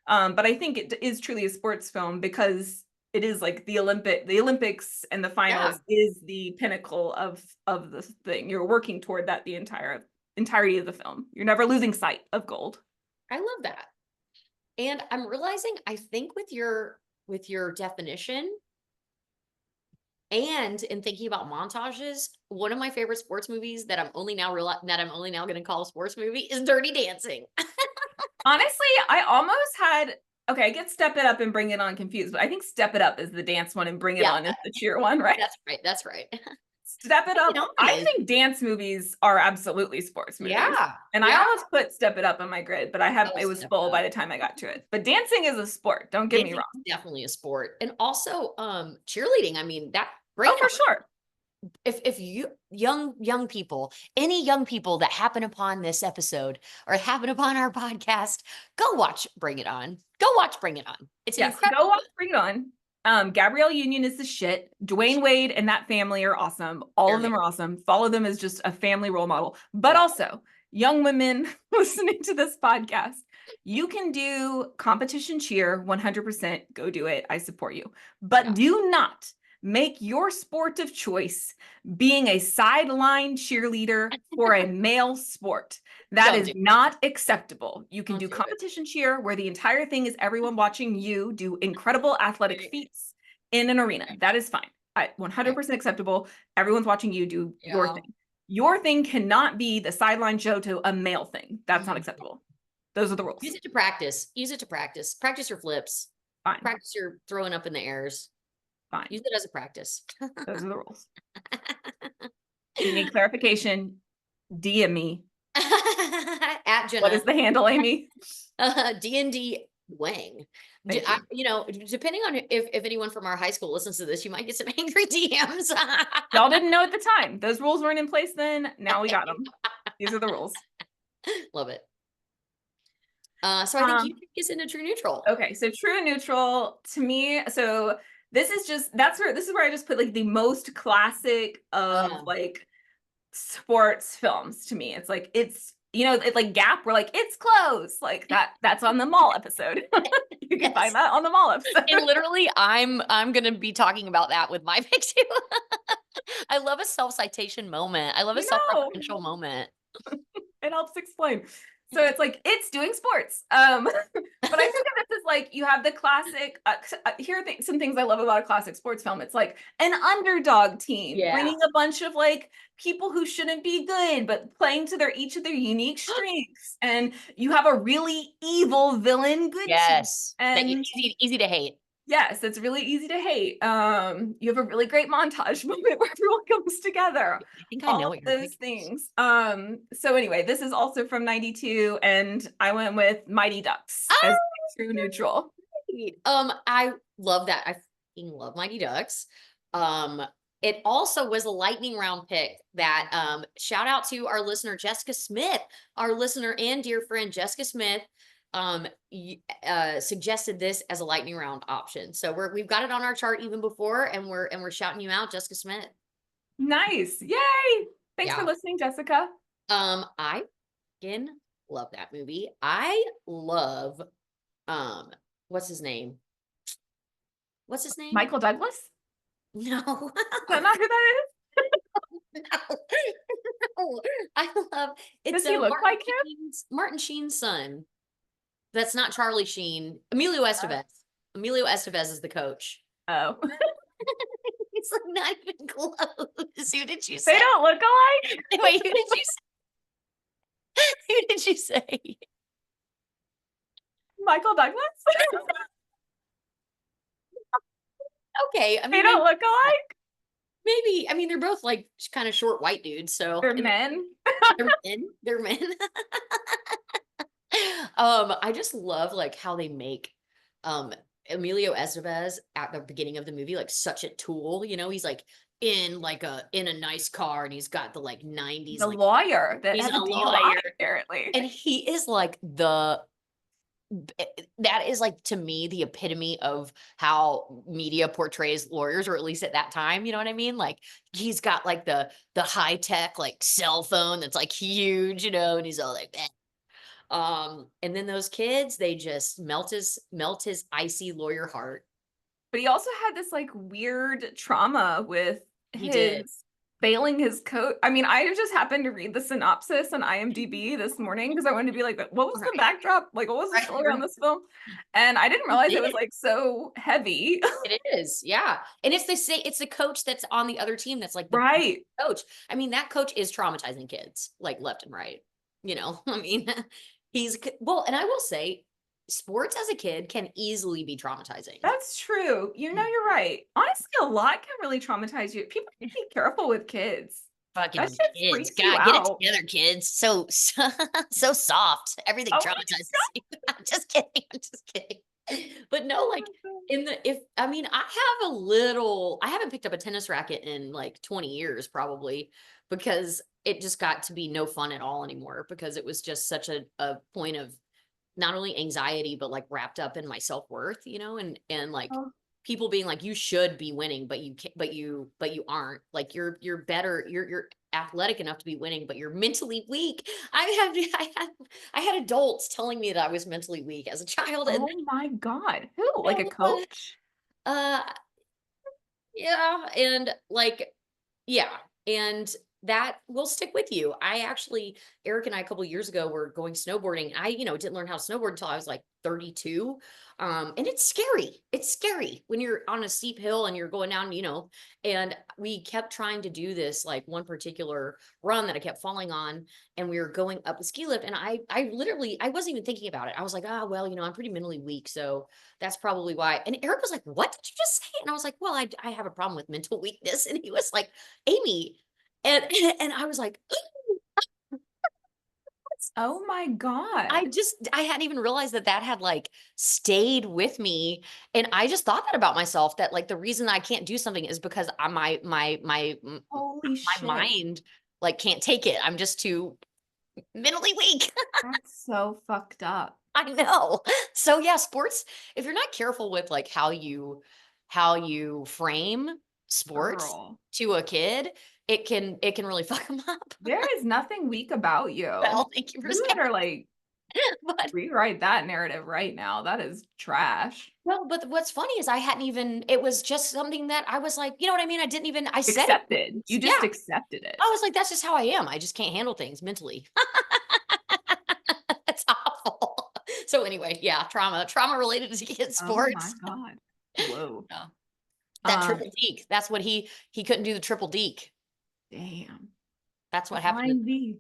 But I think it is truly a sports film because it is like the Olympics and the Yeah, finals is the pinnacle of the thing. You're working toward that the entirety of the film. You're never losing sight of gold. I love that. And I'm realizing, I think with your definition and in thinking about montages, one of my favorite sports movies that I'm only now going to call a sports movie is Dirty Dancing. Honestly, I almost had, okay, I get Step It Up and Bring It On confused, but I think Step It Up is the dance one and Bring It Yeah, On is the cheer one, right? that's right. That's right. Step It Bring It Up. On I is think dance movies are absolutely sports movies. yeah, And I yeah. almost put Step It Up on my grid, but Oh, it was Step full It by Up. the time I got to it. But dancing is a sport, don't get me Dancing wrong. is definitely a sport. And also cheerleading. I mean, that Bring Oh, It for On. sure. If you young people, any young people that happen upon this episode or happen upon our podcast, go watch Bring It On. Go watch Bring It On. It's an Yes, go incredible watch Bring It On. Gabrielle Union is the shit. Dwayne Wade and that family are awesome. All of them are awesome. Follow them as just a family role model. But Yeah. also, young women listening to this podcast, you can do competition cheer 100%. Go do it. I support you. But Yeah. do not make your sport of choice being a sideline cheerleader for a male sport. That Don't is do it. not acceptable. You can Don't do do it. competition cheer where the entire thing is everyone watching you do incredible athletic Right. feats in an arena. That is fine. 100% acceptable. Everyone's watching you do your Yeah. thing. Your thing cannot be the sideline show to a male thing. That's not Mhm. acceptable. Those are the rules. Use it to practice. Use it to practice. Practice your flips. Fine. Practice your throwing up in the airs. Fine. Use it as a practice. Those are the rules. If you need clarification, DM me. At Genna. What is the handle, Amy? D&D Wang. Thank you. You know, depending on if anyone from our high school listens to this, you might get some angry DMs. Y'all didn't know at the time. Those rules weren't in place then. Now we got them. These are the rules. Love it. So I think you take us into true neutral. Okay, so true and neutral to me. So this is where I just put like the most classic of like sports films to me. It's like it's like Gap. We're like it's close. Like that's on the mall episode. You can find that on the mall episode. And literally, I'm gonna be talking about that with my pick too. I love a self-citation moment. I love a self-referential moment. It helps explain. So it's like it's doing sports. But I think of this as like you have the classic. Here are some things I love about a classic sports film. It's like an underdog team bringing a bunch of like people who shouldn't be good, but playing to each of their unique strengths. And you have a really evil villain good team. Yes, And easy to hate. yes, it's really easy to hate. You have a really great montage moment where everyone comes together. I think I know All what of you're those thinking. things. So anyway, this is also from 92, and I went with Mighty Ducks as true neutral. I love that. I fucking love Mighty Ducks. It also was a lightning round pick that shout out to our listener Jessica Smith, our listener and dear friend Jessica Smith. Suggested this as a lightning round option. So we've got it on our chart even before, and we're shouting you out, Jessica Smith. Nice. Yay. Thanks for listening, Jessica. I again love that movie. I love what's his name? What's his name? Michael Douglas? No. Is that not who that is? No, I love Does it's he look like him? Martin Sheen's son. That's not Charlie Sheen. Emilio Estevez. Emilio Estevez is the coach. Oh. It's like not even close. Who did you They say? don't look alike? Wait, who did you say? Who did you say? Michael Douglas? Okay, I They mean, don't look alike? maybe. I mean, they're both like kind of short white dudes, so They're men? they're men. They're men. I just love like how they make Emilio Estevez at the beginning of the movie like such a tool. You know, he's like in a nice car and he's got the like 90s The like lawyer that he's has a a DUI, lawyer. apparently. And he is like that is like to me the epitome of how media portrays lawyers, or at least at that time, you know what I mean? Like he's got like the high tech like cell phone that's like huge, you know, and he's all like that. And then those kids, they just melt his icy lawyer heart. But he also had this like weird trauma with He did. his failing his coach. I mean, I just happened to read the synopsis on IMDb this morning because I wanted to be like, what was the Right. backdrop? Like, what was the Right, story on right. this film? And I didn't He realize it was did. like so heavy. It is, yeah. And it's the coach that's on the other team that's like the Right. coach. I mean, that coach is traumatizing kids like left and right. You know, I mean, well, and I will say, sports as a kid can easily be traumatizing. That's true. You know, you're right. Honestly, a lot can really traumatize you. People need to be careful with kids. Fucking That shit kids, freaks you God, get it out. together, kids. So soft. Everything Oh my traumatizes you. I'm just kidding. I'm just kidding. But no, like I mean, I haven't picked up a tennis racket in like 20 years probably because it just got to be no fun at all anymore because it was just such a point of not only anxiety but like wrapped up in my self-worth, you know, and like Oh, people being like you should be winning but you can't, but you aren't, like you're better, you're athletic enough to be winning but you're mentally weak. I had adults telling me that I was mentally weak as a child, and oh my God. Who? I Like a was like, coach? uh yeah, and like yeah, and that will stick with you. I actually, Eric and I a couple years ago were going snowboarding. I, you know, didn't learn how to snowboard until I was like 32. And it's scary. It's scary when you're on a steep hill and you're going down, you know, and we kept trying to do this like one particular run that I kept falling on, and we were going up the ski lift. And I literally, I wasn't even thinking about it. I was like, oh, well, you know, I'm pretty mentally weak. So that's probably why. And Eric was like, what did you just say? And I was like, well, I have a problem with mental weakness. And he was like, Amy, and and I was like, Oh my God. I hadn't even realized that that had like stayed with me, and I just thought that about myself, that like the reason I can't do something is because Holy my shit. mind like can't take it. I'm just too mentally weak. That's so fucked up. I know. So yeah, sports, if you're not careful with like how you frame sports Girl. to a kid, it can really fuck them up. There is nothing weak about you. Well, thank you for You saying better like but rewrite that narrative right now. That is trash. well, but what's funny is I hadn't even, it was just something that I was like, you know what I mean? I didn't even, I said it. Accepted. You Yeah. just accepted it. I was like, that's just how I am. I just can't handle things mentally. That's awful. So anyway, yeah, trauma related to kids Oh my sports. God. Whoa. Yeah. That Um, triple deke. That's what he couldn't do the triple deke. damn. That's The what happened. flying V.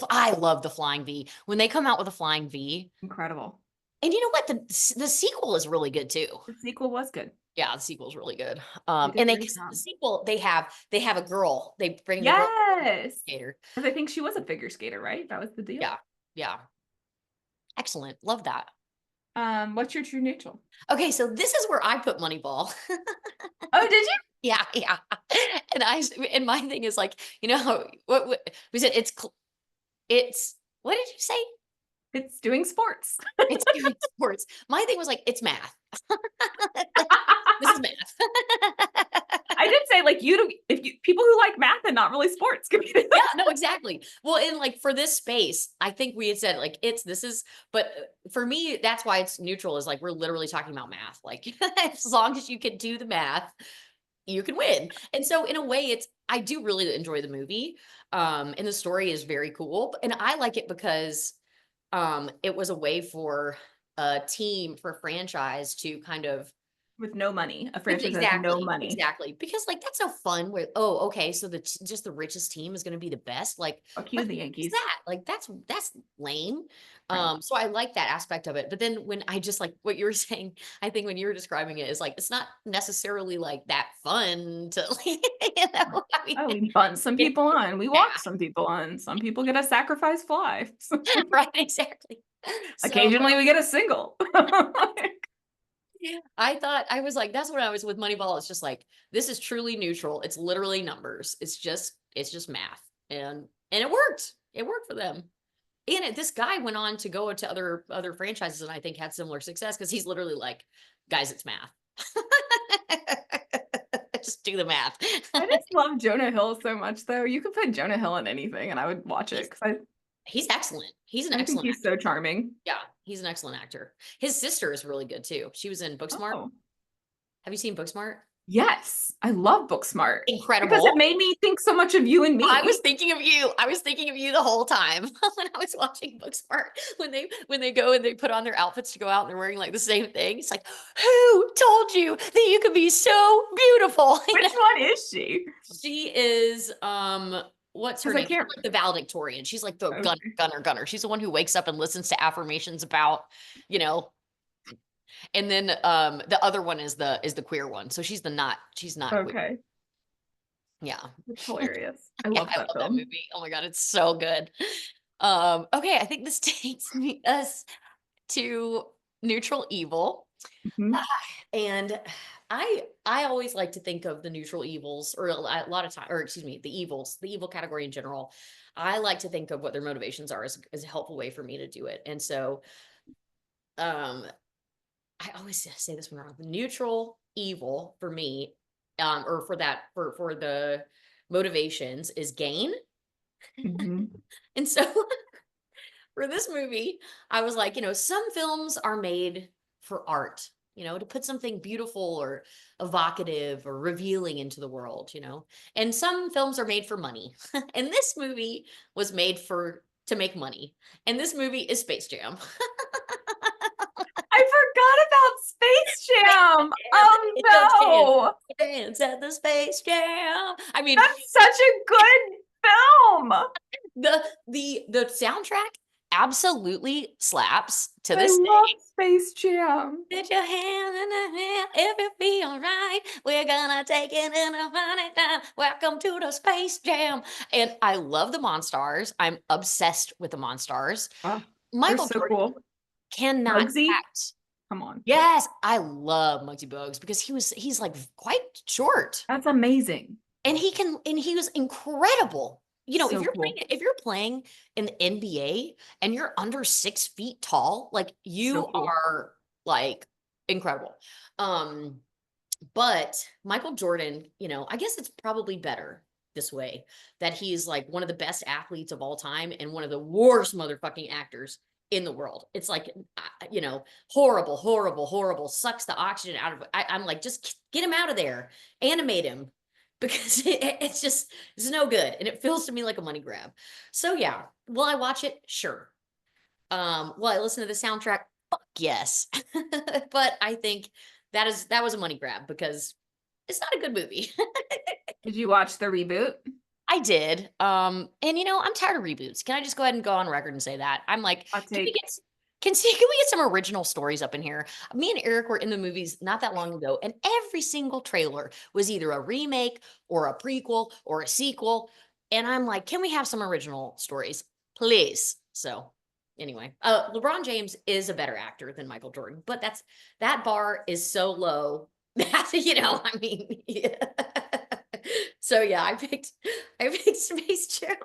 I love the flying V. When they come out with a flying V, Incredible. and you know what? The sequel is really good too. The sequel was good. Yeah, the sequel's really good. They did And a they great the job. sequel, they have a girl. They bring the girl Yes. skater. Because I think she was a figure skater, right? That was the deal. Yeah, yeah. Excellent. Love that. What's your true neutral? Okay, so this is where I put Moneyball. Oh, did you? Yeah, yeah. And my thing is like, you know, what we said it's what did you say? It's doing sports. It's doing sports. My thing was like, it's math. This is math. I did say like people who like math and not really sports could be Yeah, no, exactly. Well, in like for this space, I think we had said like but for me, that's why it's neutral, is like we're literally talking about math. Like as long as you can do the math, you can win. And so in a way, I do really enjoy the movie. And the story is very cool. And I like it because it was a way for a team, for a franchise to kind of With no money. A franchise has no exactly, money. exactly. Because like that's so fun where, oh, okay, so just the richest team is gonna be the best. Like, Fuck you, what the the heck is Yankees. that? Like that's lame. Right. So I like that aspect of it. But then when I just like what you were saying, I think when you were describing it is like it's not necessarily like that fun to you know, I mean Oh, we bunt some yeah, people on. We walk some people on. Some people get a sacrifice fly. right, exactly. So Occasionally we get a single. I thought I was like, that's when I was with Moneyball. It's just like, this is truly neutral. It's literally numbers. It's just math. And it worked. It worked for them. And this guy went on to go into other franchises and I think had similar success because he's literally like, guys, it's math. Just do the math. I just love Jonah Hill so much, though. You could put Jonah Hill in anything and I would watch it He's, because he's excellent. He's an I think excellent he's actor. so charming. Yeah, he's an excellent actor. His sister is really good too. She was in Booksmart. Oh, Have you seen Booksmart? yes. I love Booksmart because Incredible. it made me think so much of you and me. I was thinking of you. I was thinking of you the whole time when I was watching Booksmart. When they go and they put on their outfits to go out and they're wearing like the same thing. It's like, who told you that you could be so beautiful? You Which know? one is she? She is what's her 'Cause I name? She's can't. like the valedictorian. She's like the Okay. gunner. She's the one who wakes up and listens to affirmations about, you know, and then the other one is the queer one. So she's not queer. Okay. Yeah. It's hilarious. I Yeah, love I that love that film. movie. Oh my God, it's so good. Okay, I think this takes us to neutral evil. Mhm. And I always like to think of the neutral evils, or a lot of time, or excuse me, the evil category in general. I like to think of what their motivations are as a helpful way for me to do it. And so um I always say this one wrong. The neutral evil for me, or for the motivations is gain. Mhm. And so for this movie, I was like, some films are made for art, to put something beautiful or evocative or revealing into the world. And some films are made for money. And this movie was made to make money. And this movie is Space Jam. I forgot about Space Jam. It does Oh dance at the Space Jam. I no. mean, That's such a good film. the soundtrack absolutely slaps to I this love day. Space Jam. Put your hand in the hand if it be alright. We're gonna take it in a funny time. Welcome to the Space Jam. And I love the Monstars. I'm obsessed with the Monstars. Oh, they're Michael so Jordan cool. cannot Bugsy, act. come on. Yes, I love Muggsy Bogues because he's like quite short. That's amazing. And he was incredible. If So you're cool. playing in the NBA and you're under 6 feet tall, like So you cool. are like incredible. But Michael Jordan, I guess it's probably better this way that he's like one of the best athletes of all time and one of the worst motherfucking actors in the world. It's like, horrible, horrible, horrible, sucks the oxygen out of I'm like, just get him out of there, animate him because it's no good. And it feels to me like a money grab. So yeah, will I watch it? Sure. Will I listen to the soundtrack? Fuck yes. But I think that was a money grab because it's not a good movie. Did you watch the reboot? I did. And I'm tired of reboots. Can I just go ahead and go on record and say that? I'm like, Hot can we take. get can we get some original stories up in here? Me and Eric were in the movies not that long ago, and every single trailer was either a remake or a prequel or a sequel. And I'm like, can we have some original stories, please? So anyway, LeBron James is a better actor than Michael Jordan, but that bar is so low that I mean, yeah. So yeah, I picked Space Jam.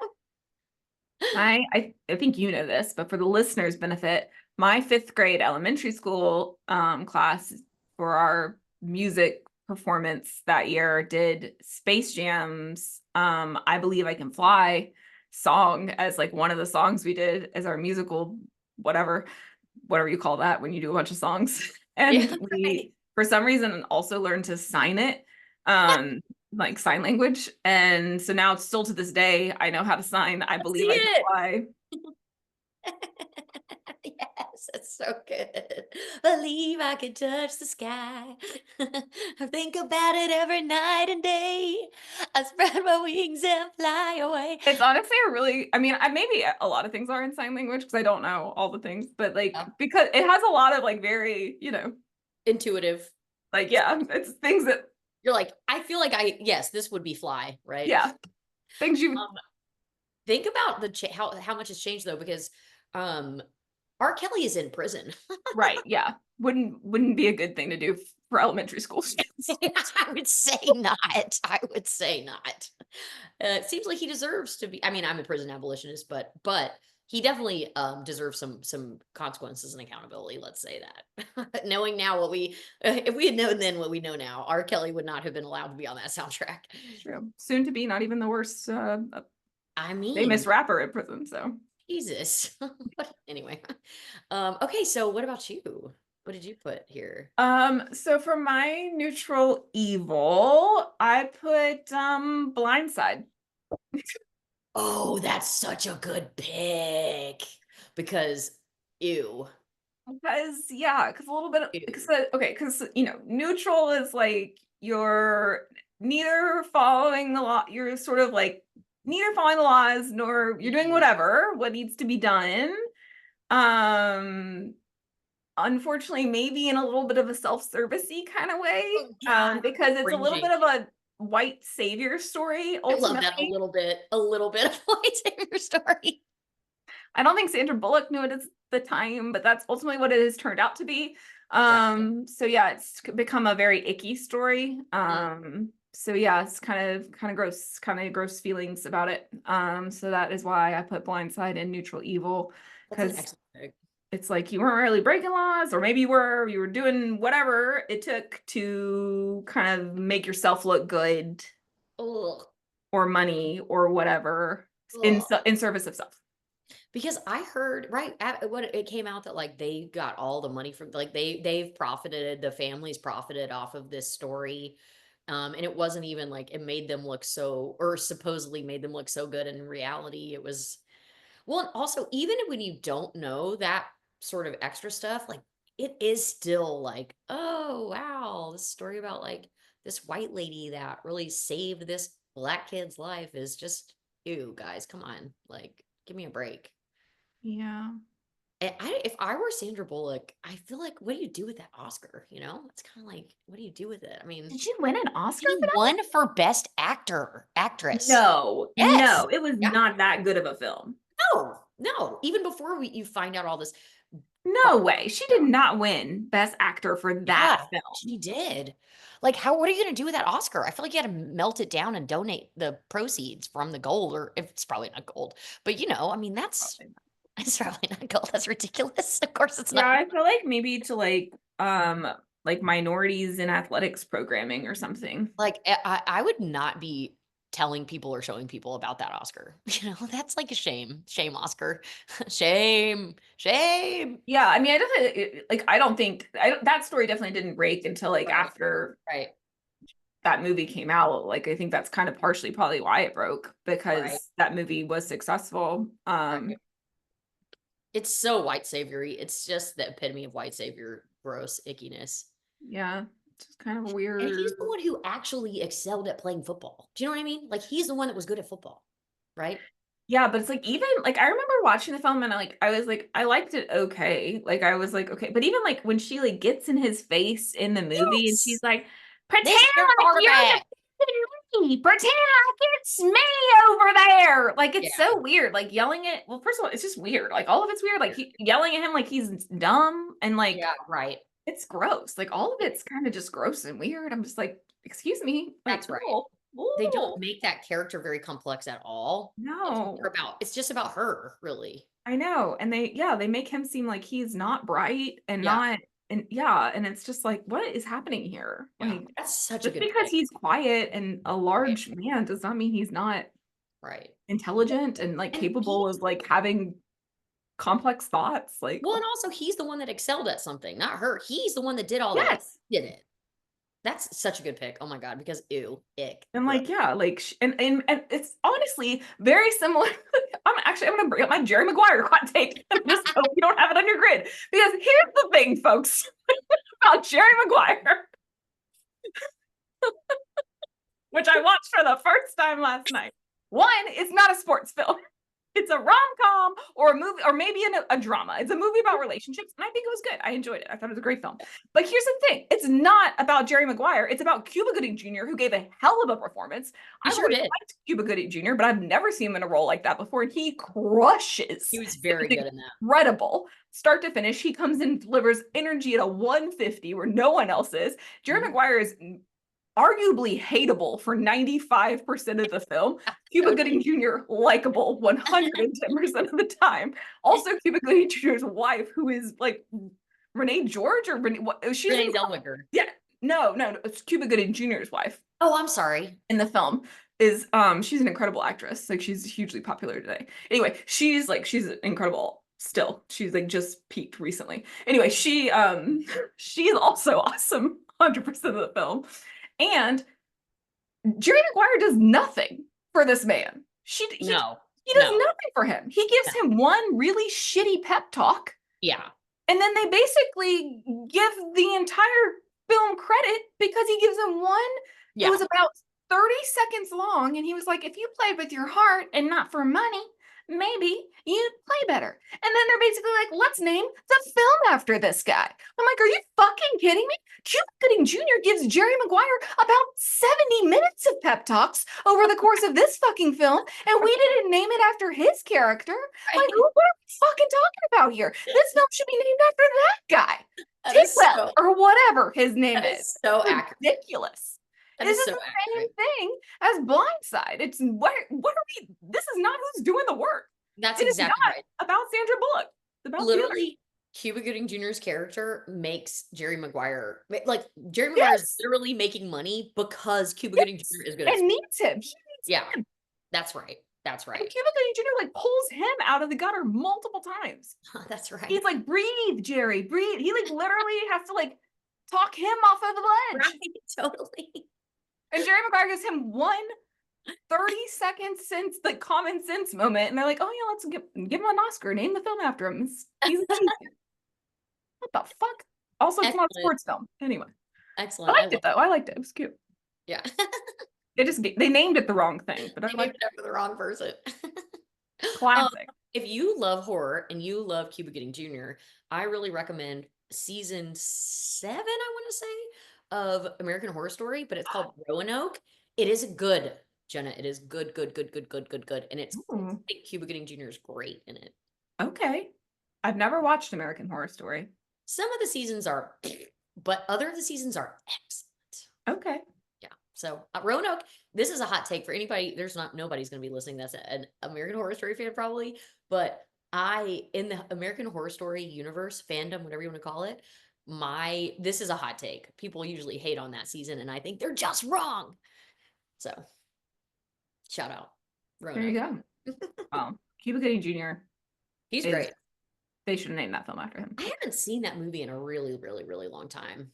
I think you know this, but for the listeners' benefit, my 5th grade elementary school class for our music performance that year did Space Jam's I Believe I Can Fly song as like one of the songs we did as our musical whatever you call that when you do a bunch of songs. And Yeah, we for some reason also learned to sign it like sign language. And so now still to this day, I know how to sign. I See believe I can it. fly. Yes, that's so good. Believe I can touch the sky. I think about it every night and day. I spread my wings and fly away. It's honestly a really, I mean, maybe a lot of things are in sign language because I don't know all the things, but like, Yeah. because it has a lot of like very, you know, Intuitive. like, yeah, it's things that, You're like, I feel like yes, this would be fly, right? yeah, things you, Um, think about how much has changed though, because um R. Kelly is in prison. right. Yeah. Wouldn't be a good thing to do for elementary school students. I would say not. I would say not. It seems like he deserves to be. I mean, I'm a prison abolitionist, but he definitely deserves some consequences and accountability. Let's say that. Knowing now what if we had known then what we know now, R. Kelly would not have been allowed to be on that soundtrack. True. Soon to be not even the worst I mean, famous rapper in prison. So Jesus. Anyway, okay. So, what about you? What did you put here? so for my neutral evil, I put Blindside. Oh, that's such a good pick because ew, Because yeah, because a little bit ew. because okay, because you know, neutral is like you're neither following the law, you're sort of like neither following the laws nor you're doing what needs to be done. Um Unfortunately, maybe in a little bit of a self-servicey kind of way. Oh God, Because it's a little cringing. bit of a white savior story I love that ultimately. a little bit of lightsaber story. I don't think Sandra Bullock knew it at the time, but that's ultimately what it has turned out to be. Yeah. So yeah, it's become a very icky story. So yeah, it's kind of gross feelings about it. So that is why I put Blindside in neutral evil, That's an because excellent pick. it's like you weren't really breaking laws, or maybe you were doing whatever it took to kind of make yourself look good Ugh, or money or whatever in ugh. in service of self. Because I heard right when it came out that like they got all the money from like they've profited, the families profited off of this story. And it wasn't even like it made them look so, or supposedly made them look so good. In reality, it was well, and also, even when you don't know that sort of extra stuff, like it is still like, oh wow, this story about like this white lady that really saved this black kid's life is just ew, guys, come on, like give me a break. Yeah. And if I were Sandra Bullock, I feel like, what do you do with that Oscar? You know, it's kind of like, what do you do with it? I mean, Did she win an Oscar she for that? won for Best Actress. No, Yes. no, it was Yeah. not that good of a film. No, no. Even before you find out all this No way. She did not win Best Actor for that yeah, film. she did. Like, what are you gonna do with that Oscar? I feel like you had to melt it down and donate the proceeds from the gold, or if it's probably not gold, but I mean, that's Probably not. it's probably not gold. That's ridiculous. Of course, it's Yeah, not. I feel like maybe to like minorities in athletics programming or something. Like, I would not be telling people or showing people about that Oscar. That's like a shame. Shame, Oscar. Shame, shame. Yeah, I mean, I definitely like. I don't think that story definitely didn't break until like Right, after right, that movie came out. Like, I think that's kind of partially probably why it broke, right, because that movie was successful. right. It's so white savory. It's just the epitome of white savior gross ickiness. Yeah, it's just kind of a And he's weird. the one who actually excelled at playing football. Do you know what I mean? Like he's the one that was good at football, right? Yeah, but it's like even like I remember watching the film and I was like I liked it okay. Like I was like okay, but even like when she like gets in his face in the movie and she's Yes. like, pretend Mr. like you're Quarterback. the me, pretend like it's me over there. Like Yeah. it's so weird. Like yelling at well, first of all, it's just weird. Like all of it's weird. Like he yelling at him like he's dumb and like Yeah, right. it's gross. Like all of it's kind of just gross and weird. I'm just like, excuse me. Like, That's right. oh, They don't oh, make that character very complex at all. no. It's just about her, really. I know. And they make him seem like he's not bright and Yeah. not and yeah, and it's just like, what is happening here? Yeah. Like That's such a just good because pick. he's quiet and a Right. large man does not mean he's not Right. intelligent and like And capable of like having complex thoughts. Like, well, and also he's the one that excelled at something, not her. He's the one that did all that. yes. He did it. That's such a good pick. Oh my god, because ew, ick. And Ugh. like, yeah, like, and it's honestly very similar. I'm gonna bring up my Jerry Maguire hot take. Just hope you don't have it on your grid. Because here's the thing, folks, about Jerry Maguire, which I watched for the first time last night. One, it's not a sports film. It's a rom-com or a movie, or maybe a drama. It's a movie about relationships, and I think it was good. I enjoyed it. I thought it was a great film. But here's the thing: it's not about Jerry Maguire. It's about Cuba Gooding Jr., who gave a hell of a performance. He I've sure always did. liked Cuba Gooding Jr., but I've never seen him in a role like that before, and he crushes. He was very It's good in that. incredible, start to finish. He comes in, delivers energy at a 150 where no one else is. Jerry Mhm. Maguire is arguably hateable for 95% of the film. Cuba Gooding Jr. likable 110% of the time. Also, Cuba Gooding Jr.'s wife, who is like Renee George or Renee, what, she's Renee Zellweger. yeah, no, it's Cuba Gooding Jr.'s wife Oh, I'm sorry. in the film. Is she's an incredible actress. Like, she's hugely popular today. Anyway, she's incredible still. She's like just peaked recently. Anyway, she's also awesome 100% of the film. And Jerry Maguire does nothing for this man. No. He does No. nothing for him. He gives him one really shitty pep talk, Yeah. and then they basically give the entire film credit because he gives him one. It Yeah. was about 30 seconds long, and he was like, if you played with your heart and not for money, maybe you'd play better. And then they're basically like, let's name the film after this guy. I'm like, are you fucking kidding me? Cuba Gooding Jr. gives Jerry Maguire about 70 minutes of pep talks over the course of this fucking film, and we didn't name it after his character. Like, Right. what are we fucking talking about here? This film should be named after that guy. That is Tidwell, or whatever his name that is. is so It's accurate. ridiculous. That This is is so the same accurate. thing as Blindside. It's what are we? This is not who's doing the work. That's It is exactly not right. about Sandra Bullock. It's about the other. Literally, Cuba Gooding Jr.'s character makes Jerry Maguire like Jerry Maguire is Yes, literally making money because Cuba yes, Gooding Jr. is good at and needs him. He needs yeah, him. that's right. That's And right. Cuba Gooding Jr. like pulls him out of the gutter multiple times. That's right. He's like, breathe, Jerry, breathe. He like literally has to like talk him off of the ledge. Right, totally. And Jerry Maguire gives him one 30-second sense, like common sense moment, and they're like, "Oh yeah, let's give him an Oscar. Name the film after him. He's amazing." What the fuck? Also, it's not a Excellent. sports film. Anyway, I Excellent. liked it though. I liked it. It was cute. Yeah. They named it the wrong thing, but I They like named it after the wrong person. classic. If you love horror and you love Cuba Gooding Jr., I really recommend season 7, I want to say, of American Horror Story, but it's called Roanoke. It is good, Jenna. It is good, good, good, good, good, good, good. And I Ooh, think Cuba Gooding Jr. is great in it. okay. I've never watched American Horror Story. Some of the seasons are, but other of the seasons are excellent. Okay. Yeah. So Roanoke, this is a hot take for anybody. Nobody's going to be listening. That's an American Horror Story fan probably, but in the American Horror Story universe, fandom, whatever you want to call it, this is a hot take. People usually hate on that season, and I think they're just wrong. So shout out. There you Roanoke. go. Cuba Gooding Jr. He's is- great. They should have named that film after him. I haven't seen that movie in a really, really, really long time.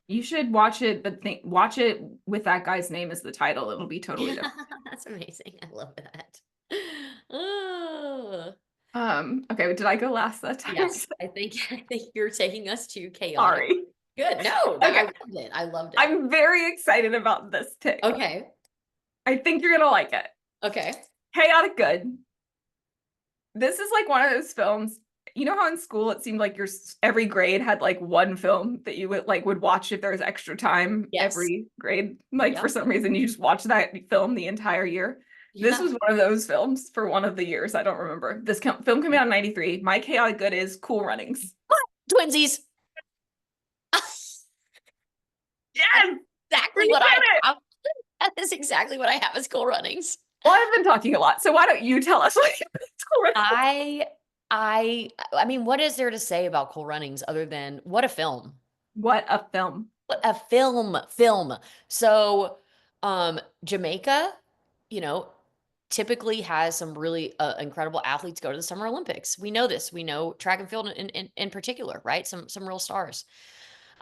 You should watch it, but watch it with that guy's name as the title. It'll be totally different. That's amazing. I love that. Oh. Okay, did I go last that time? Yes, I think you're taking us to chaotic. Sorry. Good. No, Okay. I loved it. I loved it. I'm very excited about this tick. Okay. I think you're gonna like it. Okay. Chaotic Good. This is like one of those films. You know how in school it seemed like every grade had like one film that you would watch if there was extra time. Yes. Every grade, like Yep. for some reason, you just watch that film the entire year. This Yeah. was one of those films for one of the years. I don't remember. This film came out in '93. My Chaotic Good is Cool Runnings. Twinsies. Yes, Exactly we what did I it! have. That is exactly what I have as Cool Runnings. Well, I've been talking a lot, so why don't you tell us what it's Cool Runnings? I mean, what is there to say about Cool Runnings other than what a film? What a film! What a film. So, Jamaica, typically has some really incredible athletes go to the Summer Olympics. We know this. We know track and field in particular, right? Some real stars.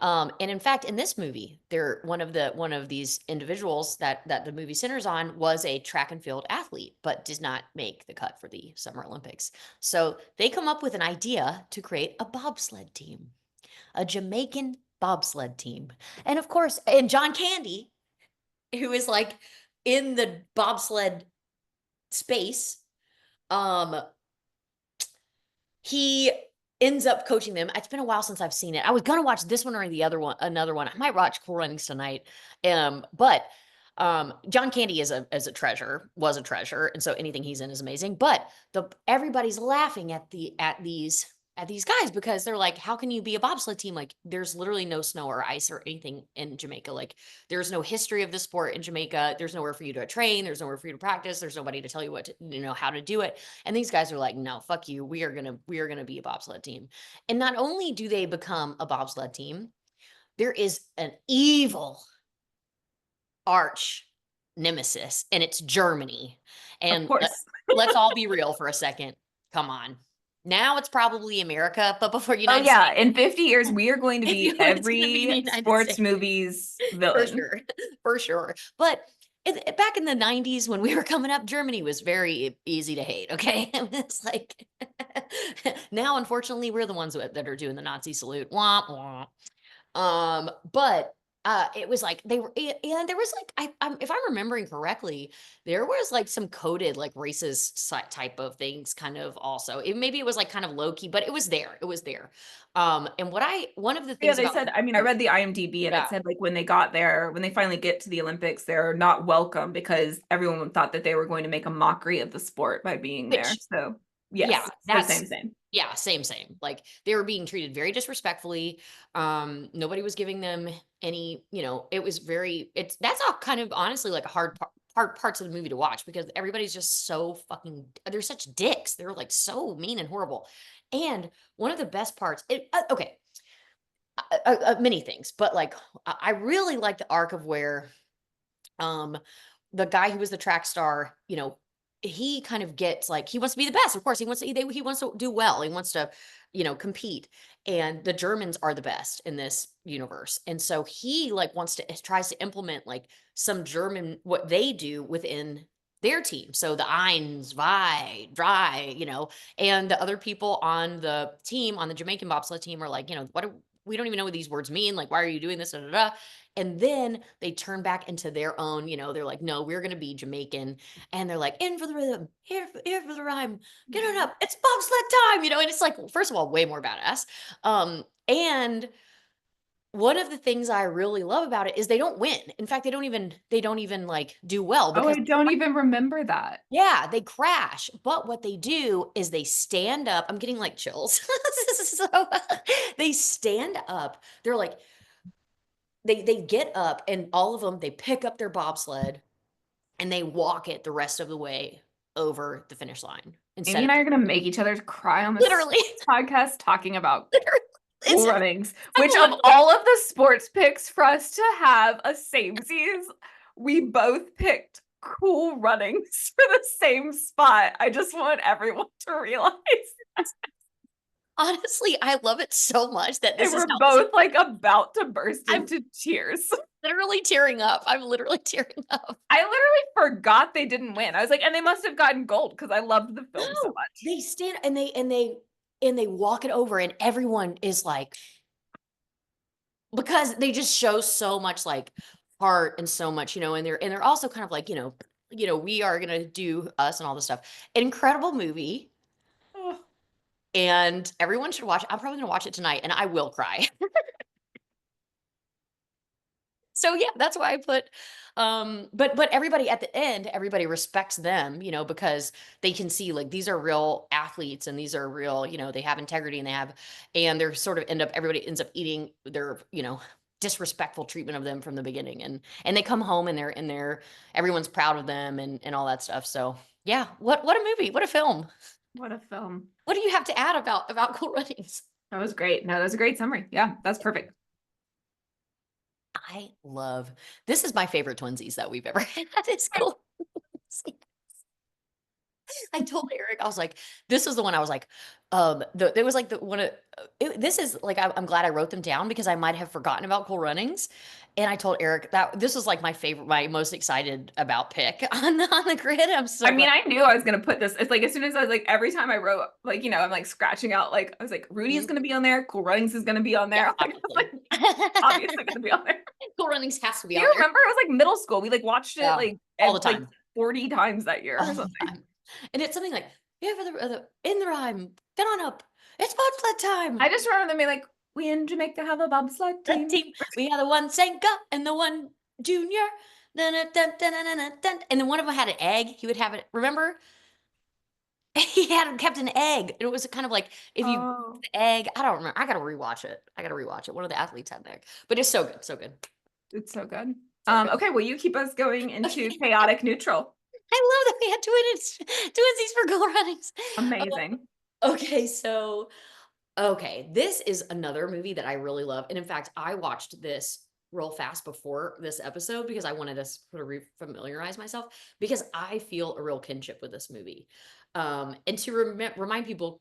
And in fact, in this movie, they're one of these individuals that the movie centers on was a track and field athlete, but did not make the cut for the Summer Olympics. So they come up with an idea to create a bobsled team, a Jamaican bobsled team. And of course, and John Candy, who is like in the bobsled space, um, he ends up coaching them. It's been a while since I've seen it. I was gonna watch this one or the other one, another one. I might watch Cool Runnings tonight. But John Candy is a treasure, was a treasure, and so anything he's in is amazing. But everybody's laughing at these guys because they're like, how can you be a bobsled team? Like, there's literally no snow or ice or anything in Jamaica. Like, there's no history of the sport in Jamaica. There's nowhere for you to train. There's nowhere for you to practice. There's nobody to tell you how to do it. And these guys are like, no, fuck you. We are gonna be a bobsled team. And not only do they become a bobsled team, there is an evil arch nemesis, and it's Germany. Of And course. let's all be real for a second. Come on. Now it's probably America, but before Oh United yeah, States, in 50 years, we are going to be it's gonna be the every United sports States. movie's For villain. sure. For sure. But back in the 90s when we were coming up, Germany was very easy to hate. Okay. It's like now, unfortunately, we're the ones that are doing the Nazi salute. Wah, wah. But it was like they were, and there was like, if I'm remembering correctly, there was like some coded like racist type of things, kind of also. Maybe it was like kind of low key, but it was there. It was there. And one of the Yeah, things they about said, I mean, I read the IMDb and yeah, it said like when they got there, when they finally get to the Olympics, they're not welcome because everyone thought that they were going to make a mockery of the sport by being there. which So yeah, yes, so that's same. yeah, same. Like they were being treated very disrespectfully. Nobody was giving them any, it was that's all kind of honestly like a hard parts of the movie to watch because everybody's just so fucking they're such dicks. They're like so mean and horrible. And one of the best parts, okay, many things, but like I really like the arc of where um the guy who was the track star, he kind of gets like he wants to be the best. Of course, he wants to do well. He wants to, compete. And the Germans are the best in this universe. And so he like tries to implement like some German what they do within their team. So the eins, zwei, drei, and the other people on the team, on the Jamaican bobsled team are like, we don't even know what these words mean. Like, why are you doing this? Da, da, da. And then they turn back into their own, they're like, no, we're going to be Jamaican. And they're like, in for the rhythm, here for the rhyme, get on up. It's bobsled time, and it's like, first of all, way more badass. And one of the things I really love about it is they don't win. In fact, they don't even like do well Oh, I because don't even remember that. yeah, they crash. But what they do is they stand up. I'm getting like chills. So they stand up. They're like, they get up and all of them, they pick up their bobsled and they walk it the rest of the way over the finish line Amy instead and of I are gonna make each other cry on this literally, podcast talking about literally. Cool It's Runnings, I which love of it. all of the sports picks for us to have a samesies, we both picked Cool Runnings for the same spot. I just want everyone to realize Honestly, I love it so much that they this is were how both like about to burst I'm into tears. literally tearing up. I'm literally tearing up. I literally forgot they didn't win. I was like, and they must have gotten gold because I loved the film so No, much. they stand and they walk it over and everyone is like because they just show so much like heart and so much, and they're also kind of like, we are gonna do us and all this stuff. Incredible movie. Oh, And everyone should watch it. I'm probably gonna watch it tonight and I will cry. So yeah, that's why I put but everybody at the end, everybody respects them, because they can see like these are real athletes and these are real, they have integrity and they're sort of everybody ends up eating their, disrespectful treatment of them from the beginning and they come home and they're everyone's proud of them and all that stuff. So yeah, what a movie, what a film. what a film. What do you have to add about Cool Runnings? That was great. No, that was a great summary. Yeah, that's perfect. I love this is my favorite twinsies that we've ever had. It's Cool. I told Eric, I was like, this is the one I was like, it was like the one of, this is like, I'm glad I wrote them down because I might have forgotten about Cool Runnings. And I told Eric that this was like my favorite, my most excited about pick on the grid. I'm so I mean, glad. I knew I was gonna put this. It's like as soon as I was like, every time I wrote, like, I'm like scratching out, like, I was like, Rudy is Mhm. gonna be on there, Cool Runnings is gonna be on Yeah, there. Like, I was like, obviously. obviously gonna be on there. Cool Runnings has to be Do on you there. remember? It was like middle school. We like watched it Yeah, like all the like time. 40 times that year or All the something. time. And it's something like, yeah, for in the rhyme, get on up. It's bobsled time. I just remember them being like, we in Jamaica have a bobsled That team. team, we had the one Senka and the one junior. Dun, dun, dun, dun, dun, dun, dun. And then one of them had an egg. He would have it. Remember? He had kept an egg. And it was kind of like if you Oh, the egg. I don't remember. I gotta rewatch it. I gotta rewatch it. One of the athletes had an egg. But it's so good. So good. it's so good. So good. Okay, well, you keep us going into Okay. chaotic neutral. I love that we had twinsies for goal runnings. Amazing. Okay, so okay, this is another movie that I really love, and in fact, I watched this real fast before this episode because I wanted to sort of familiarize myself because I feel a real kinship with this movie. And to remind people,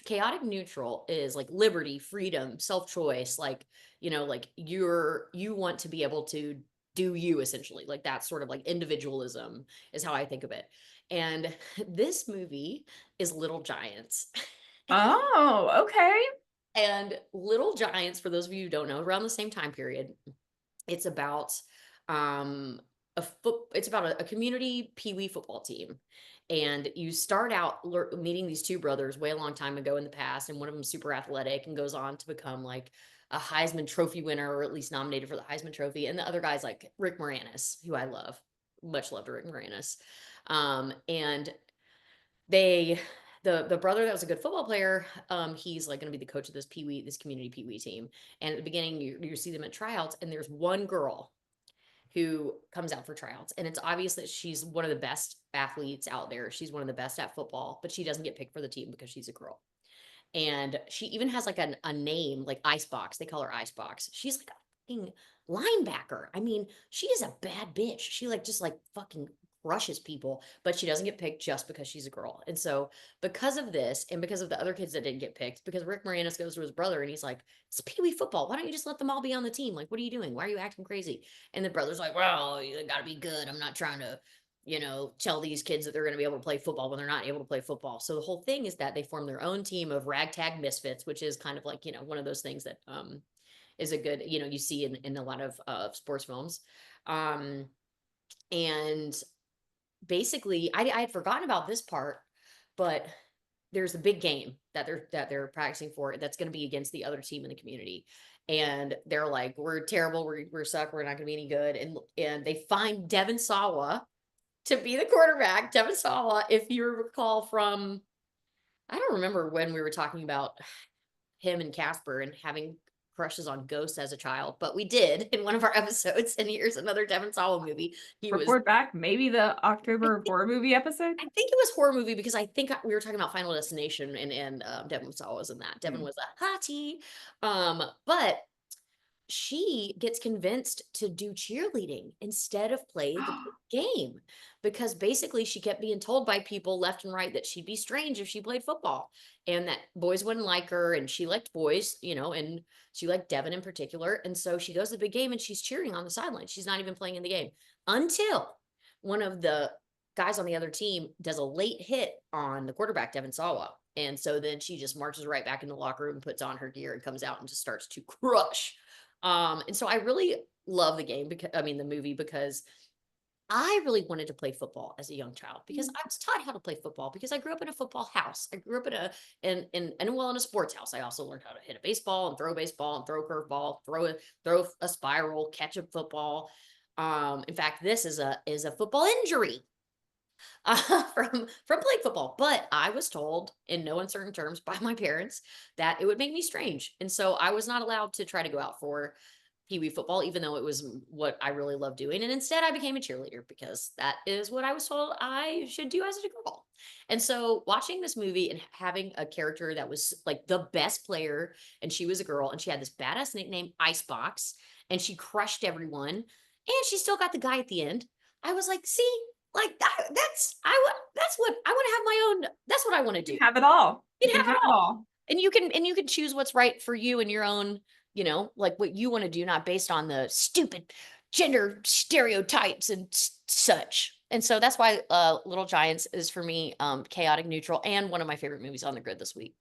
chaotic neutral is like liberty, freedom, self-choice, like like you want to be able to do you essentially, like that's sort of like individualism is how I think of it. And this movie is Little Giants. Oh, okay. And Little Giants, for those of you who don't know, around the same time period, it's about it's about a community pee-wee football team. And you start out meeting these two brothers way a long time ago in the past, and one of them is super athletic and goes on to become like a Heisman Trophy winner, or at least nominated for the Heisman Trophy. And the other guy's like Rick Moranis, who I love, much loved Rick Moranis. And they the brother that was a good football player, he's like going to be the coach of this community pee-wee team. And at the beginning, you see them at tryouts, and there's one girl who comes out for tryouts, and it's obvious that she's one of the best athletes out there. She's one of the best at football, but she doesn't get picked for the team because she's a girl. And she even has like a name, like Icebox. They call her Icebox. She's like a fucking linebacker. I mean, she is a bad bitch. She like just like fucking crushes people, but she doesn't get picked just because she's a girl. And so because of this, and because of the other kids that didn't get picked, because Rick Moranis goes to his brother and he's like, it's pee-wee football. Why don't you just let them all be on the team? Like, what are you doing? Why are you acting crazy? And the brother's like, well, you gotta be good. I'm not trying to tell these kids that they're going to be able to play football when they're not able to play football. So the whole thing is that they form their own team of ragtag misfits, which is kind of like, one of those things that is a good, you see in a lot of sports films. Um, and basically I had forgotten about this part, but there's a big game that they're practicing for that's going to be against the other team in the community. And they're like, we're terrible, we're suck, we're not going to be any good. And they find Devin Sawa to be the quarterback. Devin Sawa, if you recall from, I don't remember when we were talking about him and Casper and having crushes on ghosts as a child, but we did in one of our episodes. And here's another Devin Sawa movie. He was, Report back. Maybe the October horror movie episode. I think it was horror movie because I think we were talking about Final Destination, and Devin Sawa was in that. Devin was a hottie. But she gets convinced to do cheerleading instead of play the game because basically she kept being told by people left and right that she'd be strange if she played football and that boys wouldn't like her, and she liked boys, and she liked Devin in particular. And so she goes to the big game and she's cheering on the sideline. She's not even playing in the game until one of the guys on the other team does a late hit on the quarterback, Devin Sawa. And so then she just marches right back in the locker room, puts on her gear, and comes out and just starts to crush. And so I really love the game because the movie, because I really wanted to play football as a young child because I was taught how to play football because I grew up in a football house. I grew up in a sports house. I also learned how to hit a baseball and throw a curveball, throw a spiral, catch a football. In fact, this is a football injury from playing football. But I was told in no uncertain terms by my parents that it would make me strange. And so I was not allowed to try to go out for Pee-wee football, even though it was what I really loved doing. And instead I became a cheerleader because that is what I was told I should do as a girl. And so watching this movie and having a character that was like the best player, and she was a girl, and she had this badass nickname Icebox, and she crushed everyone, and she still got the guy at the end. I was like, see, Like that's what I want to have my own. That's what I want to do. You have it all. You You can can have have it it all. all. And you can choose what's right for you and your own, like what you want to do, not based on the stupid gender stereotypes and such. And so that's why Little Giants is for me chaotic neutral and one of my favorite movies on the grid this week.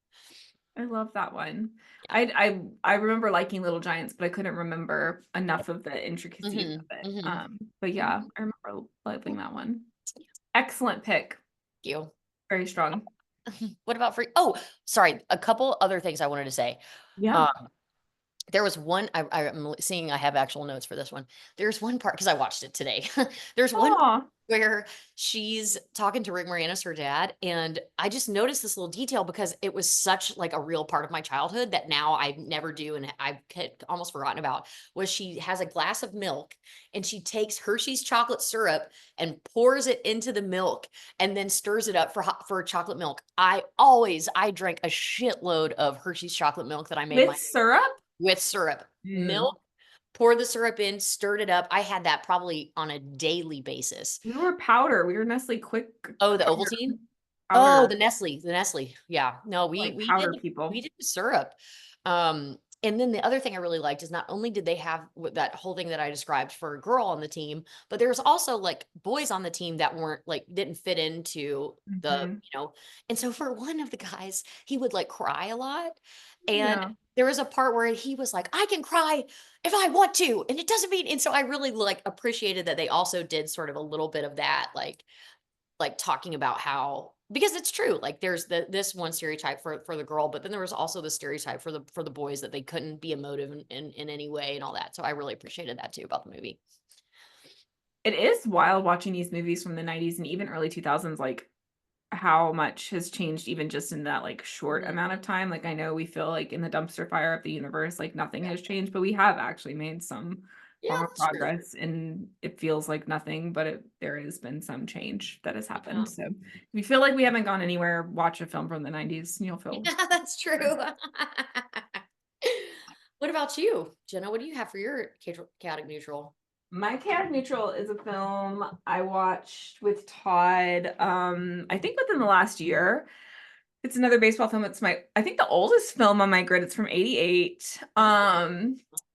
I love that one. Yeah. I remember liking Little Giants, but I couldn't remember enough of the intricacies Mhm, of it. mhm. But yeah, I remember loving that one. Excellent pick. Thank you. Very strong. What about for Oh, sorry, a couple other things I wanted to say. Yeah. Um, there was one I'm seeing I have actual notes for this one. There's one part because I watched it today. There's one Aw. where she's talking to Rick Moranis, her dad, and I just noticed this little detail because it was such like a real part of my childhood that now I never do and I've almost forgotten about. Was she has a glass of milk and she takes Hershey's chocolate syrup and pours it into the milk and then stirs it up for chocolate milk. I drank a shitload of Hershey's chocolate milk that I made With syrup? with syrup, Mm. milk, pour the syrup in, stirred it up. I had that probably on a daily basis. We were powder. We were Nestle Quick Oh, the powder. Ovaltine? Powder. Oh, the Nestle. Yeah. No, Like we powder did people. we did the syrup. And then the other thing I really liked is not only did they have that whole thing that I described for a girl on the team, but there was also like boys on the team that weren't like didn't fit into the, Mhm. and so for one of the guys, he would like cry a lot. And Yeah. there was a part where he was like, I can cry if I want to. And it doesn't mean, and so I really like appreciated that they also did sort of a little bit of that, like talking about how, because it's true, like there's this one stereotype for the girl, but then there was also the stereotype for the boys that they couldn't be emotive in any way and all that. So I really appreciated that too about the movie. It is wild watching these movies from the 90s and even early 2000s, like how much has changed even just in that like short Mhm. amount of time. Like I know we feel like in the dumpster fire of the universe, like nothing has changed, but we have actually made some Yeah, form of that's true. progress and it feels like nothing, but there has been some change that has happened. Yeah. So if you feel like we haven't gone anywhere, watch a film from the 90s and you'll feel Yeah, that's true. What about you, Jenna? What do you have for your chaotic neutral? My Chaotic Neutral is a film I watched with Todd, I think within the last year. It's another baseball film. It's I think the oldest film on my grid. It's from 88.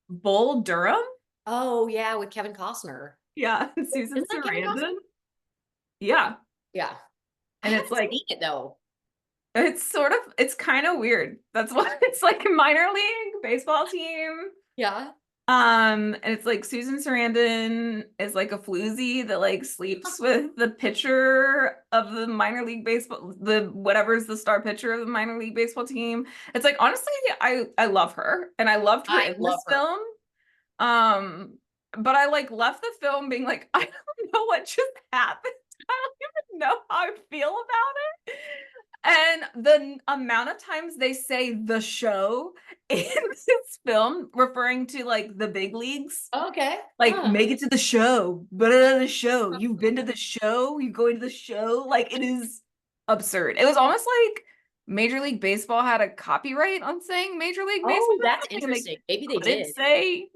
Bull Durham. Oh yeah, with Kevin Costner. Yeah, and Susan Isn't that Kevin Costner? Sarandon. Yeah. Yeah. I And it's haven't like seen it though. it's kind of weird. That's why it's like a minor league baseball team. Yeah. And it's like Susan Sarandon is like a floozy that like sleeps with the pitcher of the minor league baseball, the whatever's the star pitcher of the minor league baseball team. It's like honestly, I love her and I loved her I in love this her. film. But I like left the film being like, I don't know what just happened. I don't even know how I feel about it. And the amount of times they say the show in this film, referring to like the big leagues, Okay. like Huh. make it to the show, but the show, you've been to the show, you going to the show, like it is absurd. It was almost like Major League Baseball had a copyright on saying Major League Baseball. Oh, that's and they interesting. Maybe they couldn't did. say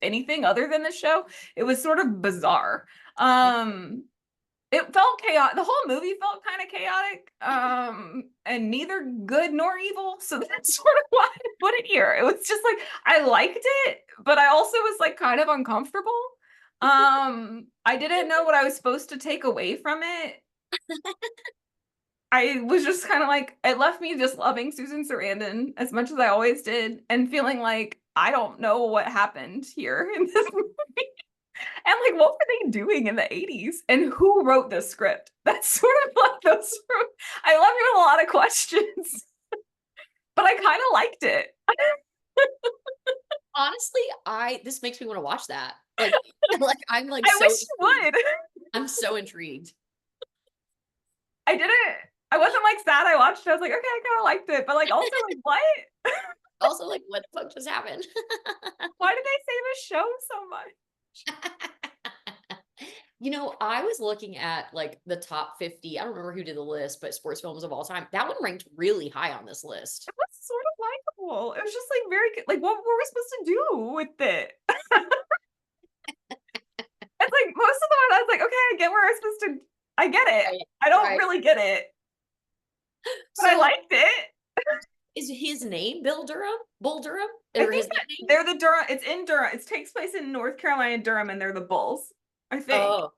anything other than the show. It was sort of bizarre. It felt chaotic. The whole movie felt kind of chaotic, and neither good nor evil. So that's sort of why I put it here. It was just like I liked it, but I also was like kind of uncomfortable. I didn't know what I was supposed to take away from it. I was just kind of like, it left me just loving Susan Sarandon as much as I always did, and feeling like I don't know what happened here in this movie. And like, what were they doing in the 80s? And who wrote this script? That's sort of like those. I left you with a lot of questions, but I kind of liked it. Honestly, this makes me want to watch that. Like, I'm like I so wish you intrigued. would. I'm so intrigued. I didn't. I wasn't like sad. I watched it. I was like, okay, I kind of liked it, but like also like, what? Also, like, what the fuck just happened? Why did they say the show so much? I was looking at like the top 50. I don't remember who did the list, but sports films of all time. That one ranked really high on this list. It was sort of likable. It was just like very good. Like, what were we supposed to do with it? It's like most of the one I was like, okay, I get where I'm supposed to. I get it. Right, I don't right. really get it, but I So liked it. is his name Bill Durham? Bull Durham? I Or think his that nickname? they're the Durham. It's in Durham. It takes place in North Carolina, Durham, and they're the Bulls. I think. Oh,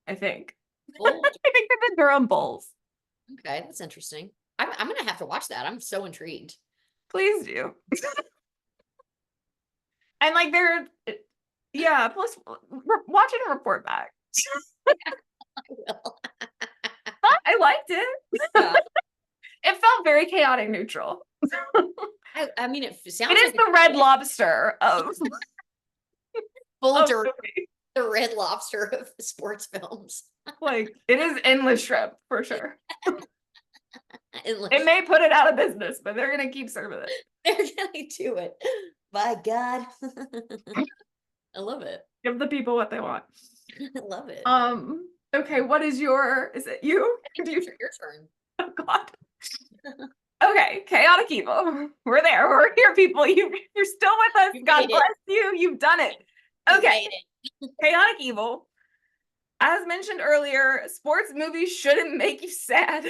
I think. Bull. I think they're the Durham Bulls. Okay, that's interesting. I'm gonna have to watch that. I'm so intrigued. Please do. And like they're, yeah. Plus, watch it and report back. I will. But I liked it. Yeah. It felt very chaotic neutral. I mean, it sounds It is like the Red Lobster of Bull of Durham, movies. the Red Lobster of sports films. Like it is endless shrimp for sure. And It may put it out of business, but they're gonna keep serving it. they're gonna do it. By God. I love it. Give the people what they want. I love it. Okay, what is your, is it you? Do you, Your turn. oh God. Okay, chaotic evil. We're there. We're here, people. You're still with us. You God made it. bless you. You've done it. You Okay, made it. chaotic evil. As mentioned earlier, sports movies shouldn't make you sad.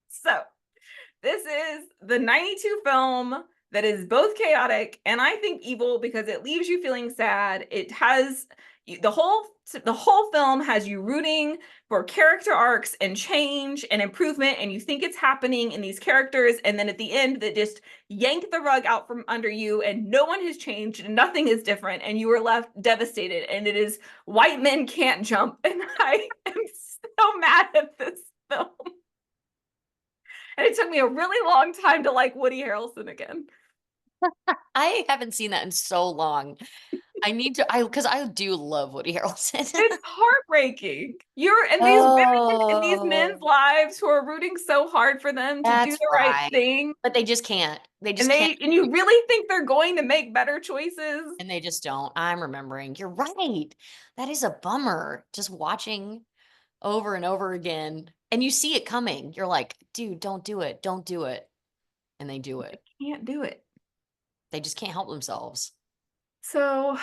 So, this is the 92 film that is both chaotic and I think evil because it leaves you feeling sad. It has the whole film has you rooting for character arcs and change and improvement, and you think it's happening in these characters, and then at the end they just yank the rug out from under you and no one has changed and nothing is different and you are left devastated, and it is white men can't jump, and I am so mad at this film. And it took me a really long time to like Woody Harrelson again. I haven't seen that in so long. I need to, because I do love Woody Harrelson. It's heartbreaking. You're in these women in these men's Oh, lives who are rooting so hard for them to do that's the right right. thing. But they just can't. They And just can't. and you really think they're going to make better choices. And they just don't. I'm remembering. You're right. That is a bummer. Just watching over and over again. And you see it coming. You're like, dude, don't do it. Don't do it. And they do it. Can't do it. They just can't help themselves. So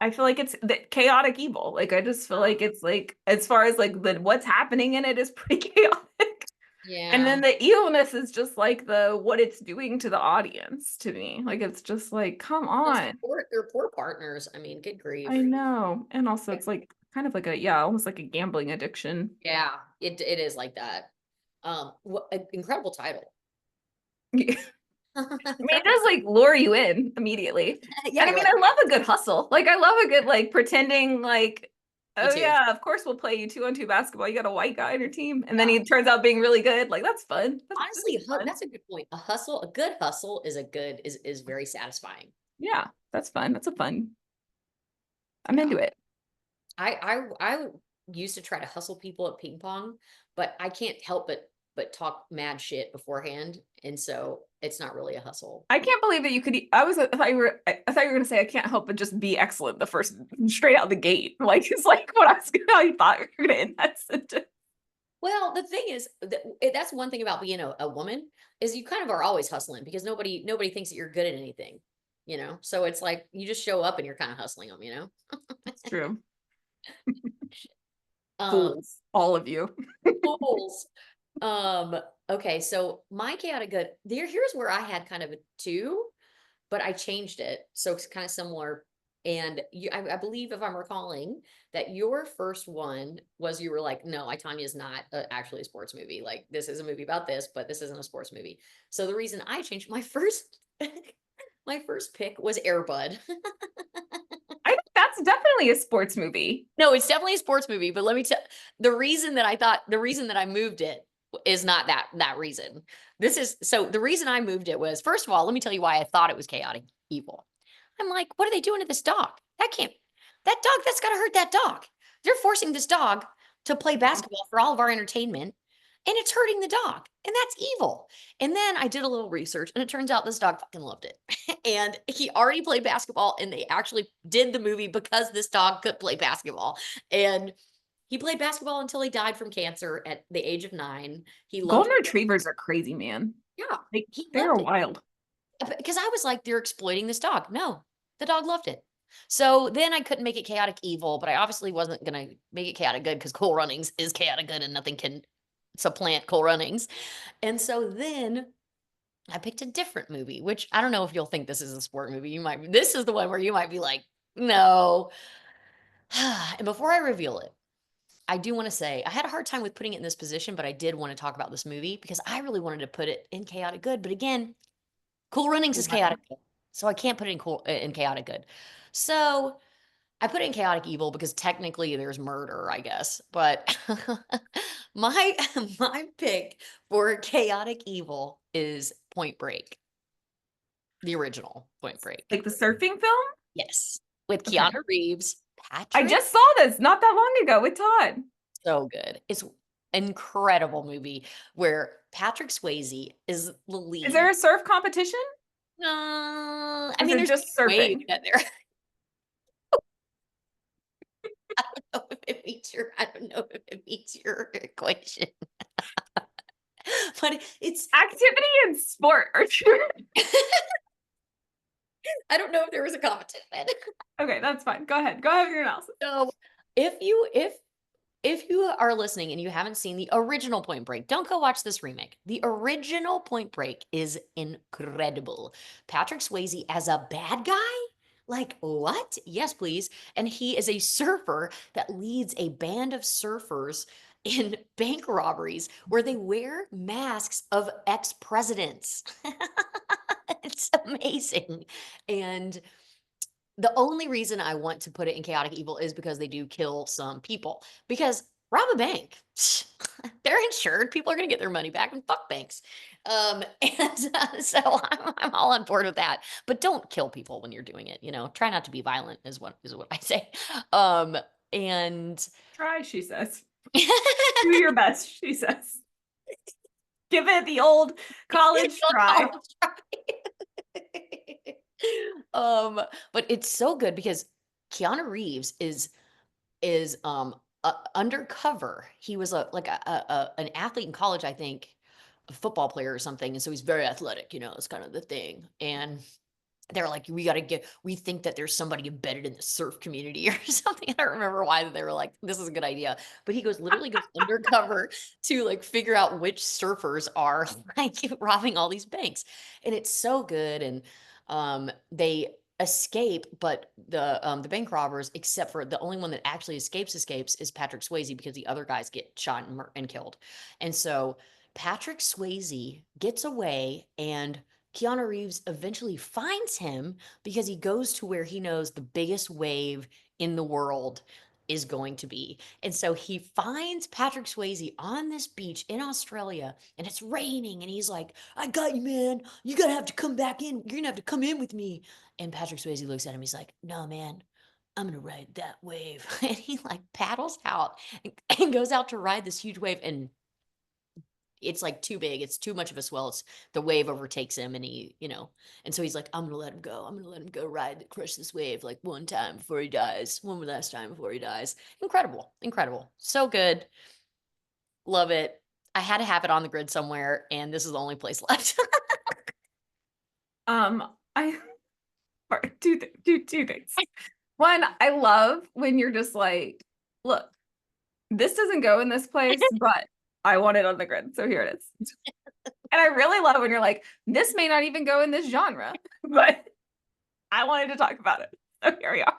I feel like it's the chaotic evil. Like I just feel like it's like as far as like what's happening in it is pretty chaotic. Yeah. And then the evilness is just like what it's doing to the audience to me. Like it's just like, come on. They're poor partners. I mean, good grief. I know. And also it's like kind of like almost like a gambling addiction. Yeah, it is like that. What an incredible title. I mean, it does like lure you in immediately. Yeah, And I mean, I love a good hustle. Like I love a good like pretending like, oh too. yeah, of course we'll play you 2-on-2 basketball. You got a white guy on your team. And then he turns out being really good. Like that's fun. Honestly, fun. that's a good point. A good hustle is very satisfying. Yeah, that's fun. That's a fun. I'm into it. I used to try to hustle people at ping pong, but I can't help but talk mad shit beforehand, and so it's not really a hustle. I can't believe that you could. I thought you were gonna say I can't help but just be excellent the first straight out the gate. Like it's like what I thought you were gonna end that sentence. Well, the thing is, that's one thing about being a woman is you kind of are always hustling because nobody thinks that you're good at anything, you know? So it's like you just show up and you're kind of hustling them, you know? That's true. Um, Fools, all of you. fools. Okay, so my chaotic good, here's where I had kind of a 2, but I changed it. So it's kind of similar. And I believe if I'm recalling that your first one was you were like, no, I, Tanya is not actually a sports movie. Like this is a movie about this, but this isn't a sports movie. So the reason I changed my first pick was Air Bud. I think that's definitely a sports movie. No, it's definitely a sports movie, but let me tell the reason that I moved it is not that reason. The reason I moved it was, first of all, let me tell you why I thought it was chaotic evil. I'm like, what are they doing to this dog? That's gotta hurt that dog. They're forcing this dog to play basketball for all of our entertainment, and it's hurting the dog, and that's evil. And then I did a little research, and it turns out this dog fucking loved it. And he already played basketball, and they actually did the movie because this dog could play basketball. And he played basketball until he died from cancer at the age of 9. He loved Golden retrievers are crazy, man. Yeah, They're loved it. wild. Because I was like, they're exploiting this dog. No, the dog loved it. So then I couldn't make it chaotic evil, but I obviously wasn't gonna make it chaotic good because Cool Runnings is chaotic good and nothing can supplant Cool Runnings. And so then I picked a different movie, which I don't know if you'll think this is a sport movie. This is the one where you might be like, no. And before I reveal it, I do want to say I had a hard time with putting it in this position, but I did want to talk about this movie because I really wanted to put it in chaotic good. But again, Cool Runnings is chaotic good. So I can't put it in chaotic good. So I put it in chaotic evil because technically there's murder, I guess. But my my pick for chaotic evil is Point Break, the original Point Break. Like the surfing film? Yes, with Okay. Keanu Reeves, I Patrick. just saw this not that long ago with Todd. So good. It's incredible movie where Patrick Swayze is the lead. Is there a surf competition? I Or is mean, it there's just waves surfing? in there. I don't know if it meets your equation. But it's Activity and sport are true. I don't know if there was a competition. Okay, that's fine. Go ahead. Go ahead with your analysis. So if you are listening and you haven't seen the original Point Break, don't go watch this remake. The original Point Break is incredible. Patrick Swayze as a bad guy? Like, what? Yes, please. And he is a surfer that leads a band of surfers in bank robberies where they wear masks of ex-presidents. It's amazing. And the only reason I want to put it in chaotic evil is because they do kill some people. Because rob a bank, they're insured. People are going to get their money back and fuck banks. So I'm all on board with that. But don't kill people when you're doing it. You know, try not to be violent is what I say. And Try, she says. Do your best, she says. Give it the old college try. But it's so good because Keanu Reeves is undercover. He was an athlete in college, I think, a football player or something, and so he's very athletic. You know, it's kind of the thing. And they're like, we think that there's somebody embedded in the surf community or something. I don't remember why they were like, this is a good idea. But he literally goes undercover to like figure out which surfers are like robbing all these banks. And it's so good. And they escape, but the bank robbers, except for the only one that actually escapes is Patrick Swayze because the other guys get shot and killed. And so Patrick Swayze gets away and Keanu Reeves eventually finds him because he goes to where he knows the biggest wave in the world is going to be. And so he finds Patrick Swayze on this beach in Australia and it's raining. And he's like, I got you, man. You're going to have to come back in. You're going to have to come in with me. And Patrick Swayze looks at him. He's like, no, man. I'm going to ride that wave. And he like paddles out and goes out to ride this huge wave. And it's like too big. It's too much of a swell. The wave overtakes him and and so he's like, I'm gonna let him go. I'm gonna let him go crush this wave like one time before he dies. One last time before he dies. Incredible. Incredible. So good. Love it. I had to have it on the grid somewhere, and this is the only place left. I two things. One, I love when you're just like, look, this doesn't go in this place, but I want it on the grid, so here it is. And I really love when you're like, this may not even go in this genre, but I wanted to talk about it. So here we are.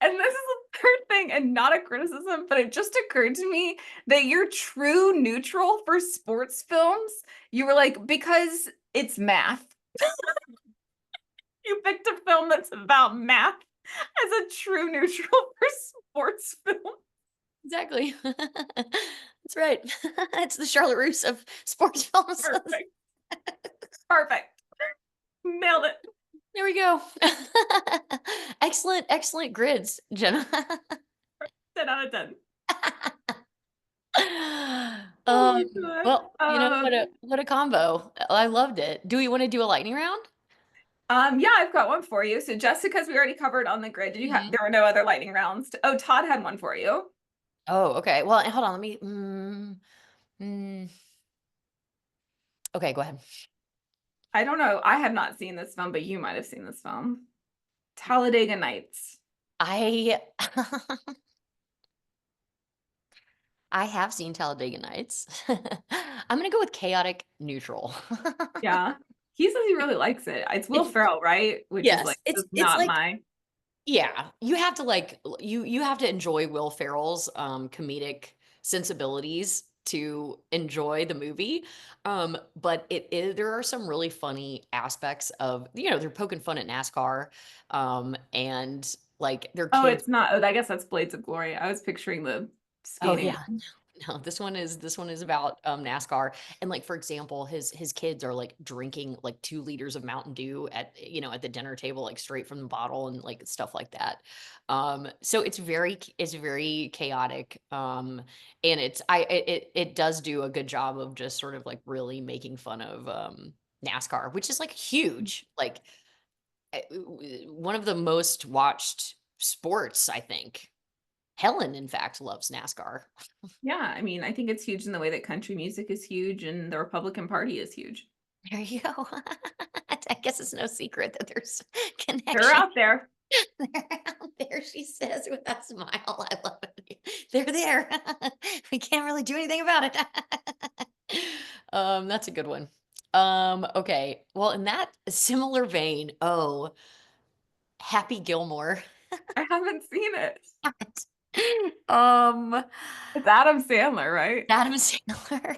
And this is the third thing, and not a criticism, but it just occurred to me that you're true neutral for sports films. You were like, because it's math. You picked a film that's about math as a true neutral for sports film. Exactly. That's right. It's the Charlotte Roos of sports films. Perfect. Perfect. Nailed it. There we go. Excellent grids, Jenna. 10 out of 10. Um, God. well, what a combo. I loved it. Do we want to do a lightning round? Yeah, I've got one for you. So Jessica's we already covered on the grid. Did you have Mhm. there were no other lightning rounds? Oh, Todd had one for you. Oh, okay. Well, hold on. Let me. Okay, go ahead. I don't know. I have not seen this film, but you might have seen this film. Talladega Nights. I I have seen Talladega Nights. I'm gonna go with chaotic neutral. Yeah. He says he really likes it. It's Will It's Ferrell, right? Which is yes, like, it's just it's not like my. yeah, you have to like you have to enjoy Will Ferrell's comedic sensibilities to enjoy the movie. But there are some really funny aspects of, they're poking fun at NASCAR, and like their Oh, kids. it's not. Oh, I guess that's Blades of Glory. I was picturing the Oh skating yeah. one. No, this one is about NASCAR. And like for example, his kids are like drinking like 2 liters of Mountain Dew at the dinner table, like straight from the bottle and like stuff like that. So it's very chaotic. And it does do a good job of just sort of like really making fun of NASCAR, which is like huge. Like one of the most watched sports, I think. Helen, in fact, loves NASCAR. Yeah, I mean, I think it's huge in the way that country music is huge and the Republican Party is huge. There you go. I guess it's no secret that there's They're connection. out there. They're out there, she says with that smile. I love it. They're there. We can't really do anything about it. That's a good one. Okay. Well, in that similar vein, Happy Gilmore. I haven't seen it. um It's Adam Sandler, right? Adam Sandler.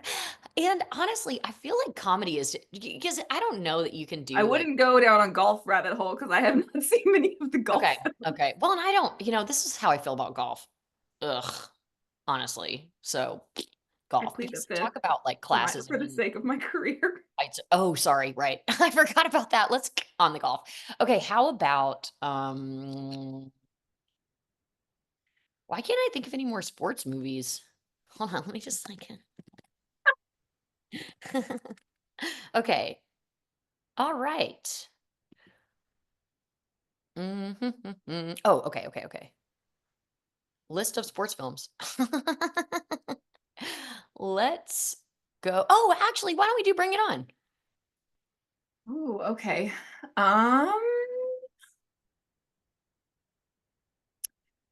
And honestly, I feel like comedy is because I don't know that you can I do like wouldn't go down a golf rabbit hole because I have not seen many of the golf okay, films. okay. Well, and I don't, this is how I feel about golf. Ugh, honestly. So I golf. plead the Because fifth talk about like for classism the and sake of my career. fights. Oh, sorry, right. I forgot about that. Let's on the golf. Okay, how about why can't I think of any more sports movies? Hold on, let me just think. Okay. All right. Oh, okay, okay, okay. List of sports films. Let's go. Oh, actually, why don't we do Bring It On? Oh, okay. Um,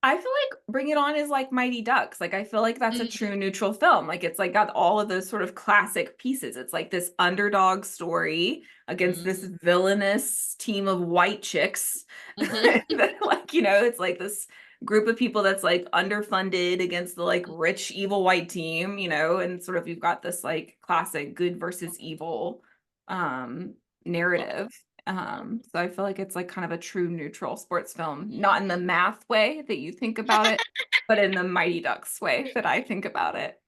I feel like Bring It On is like Mighty Ducks. Like I feel like that's a Mhm, true neutral film. Like it's like got all of those sort of classic pieces. It's like this underdog story against this mhm, villainous team of white chicks. mhm. That like, it's like this group of people that's like underfunded against the like rich evil white team, and sort of you've got this like classic good versus evil Love narrative. So I feel like it's like kind of a true neutral sports film, not in the math way that you think about it, but in the Mighty Ducks way that I think about it.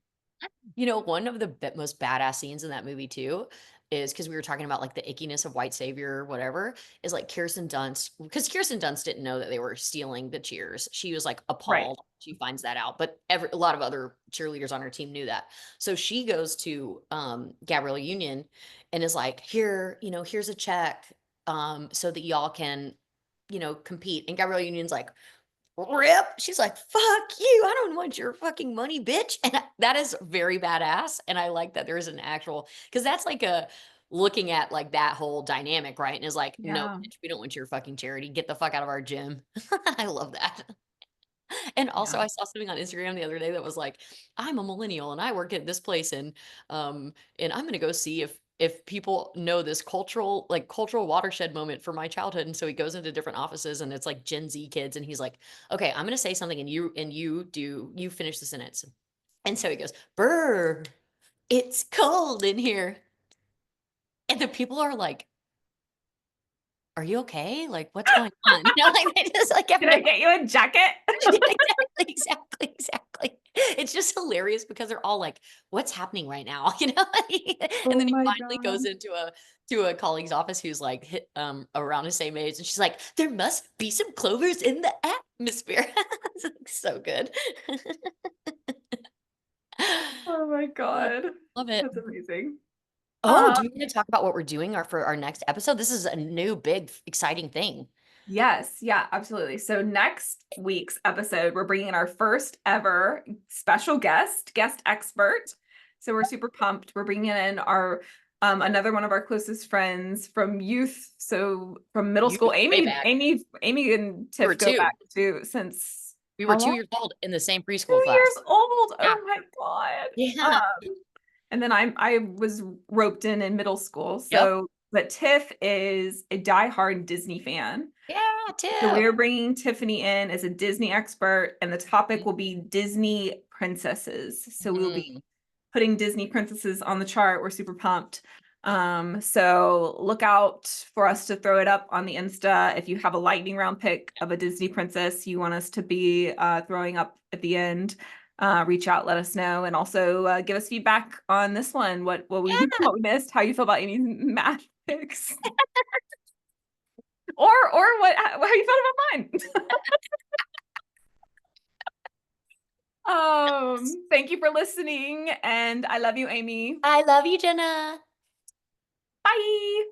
One of the most badass scenes in that movie too is because we were talking about like the ickiness of white savior or whatever, is like Kirsten Dunst, because Kirsten Dunst didn't know that they were stealing the cheers. She was like Right. appalled. She finds that out, but a lot of other cheerleaders on her team knew that. So she goes to Gabrielle Union and is like, here's a check so that y'all can, compete. And Gabrielle Union's like, rip. She's like, fuck you. I don't want your fucking money, bitch. And that is very badass. And I like that there is an actual, because that's like looking at like that whole dynamic, right? And is like, no, Yeah. bitch, we don't want your fucking charity. Get the fuck out of our gym. I love that. And also Yeah. I saw something on Instagram the other day that was like, I'm a millennial and I work at this place and I'm gonna go see if people know this cultural watershed moment for my childhood. And so he goes into different offices and it's like Gen Z kids and he's like, okay, I'm gonna say something and you finish the sentence. And so he goes, Brr, it's cold in here. And the people are like, are you okay? Like, what's going on? Like they just like have Can no I get you a jacket? yeah, exactly. It's just hilarious because they're all like, "What's happening right now?" And Oh then he my finally goes God. into a colleague's office who's like around his same age, and she's like, "There must be some clovers in the atmosphere." It's like so good. Oh my Oh, God. love it. That's amazing. Oh, Um, do you want to talk about what we're doing for our next episode? This is a new, big, exciting thing. yes, yeah, absolutely. So next week's episode, we're bringing in our first ever special guest expert. So we're super pumped. We're bringing in our Another one of our closest friends from youth, so from middle You school. way back. Amy and We were Tiff go 2. back to since We how were 2 long? years old in the same 2 preschool class. years old. Yeah. Oh my God. Yeah. And then I was roped in middle school. Yep. So, but Tiff is a diehard Disney fan. Yeah, So Tiff. we're bringing Tiffany in as a Disney expert, and the topic will be Disney princesses. So we'll be putting Disney princesses on the chart. We're super pumped. So look out for us to throw it up on the Insta. If you have a lightning round pick of a Disney princess you want us to be throwing up at the end, reach out, let us know, and also give us feedback on this one. What we what we missed, how you feel about Amy's math picks. Or how you felt about mine. Thank you for listening, and I love you, Amy. I love you, Genna. Bye.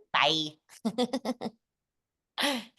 Bye.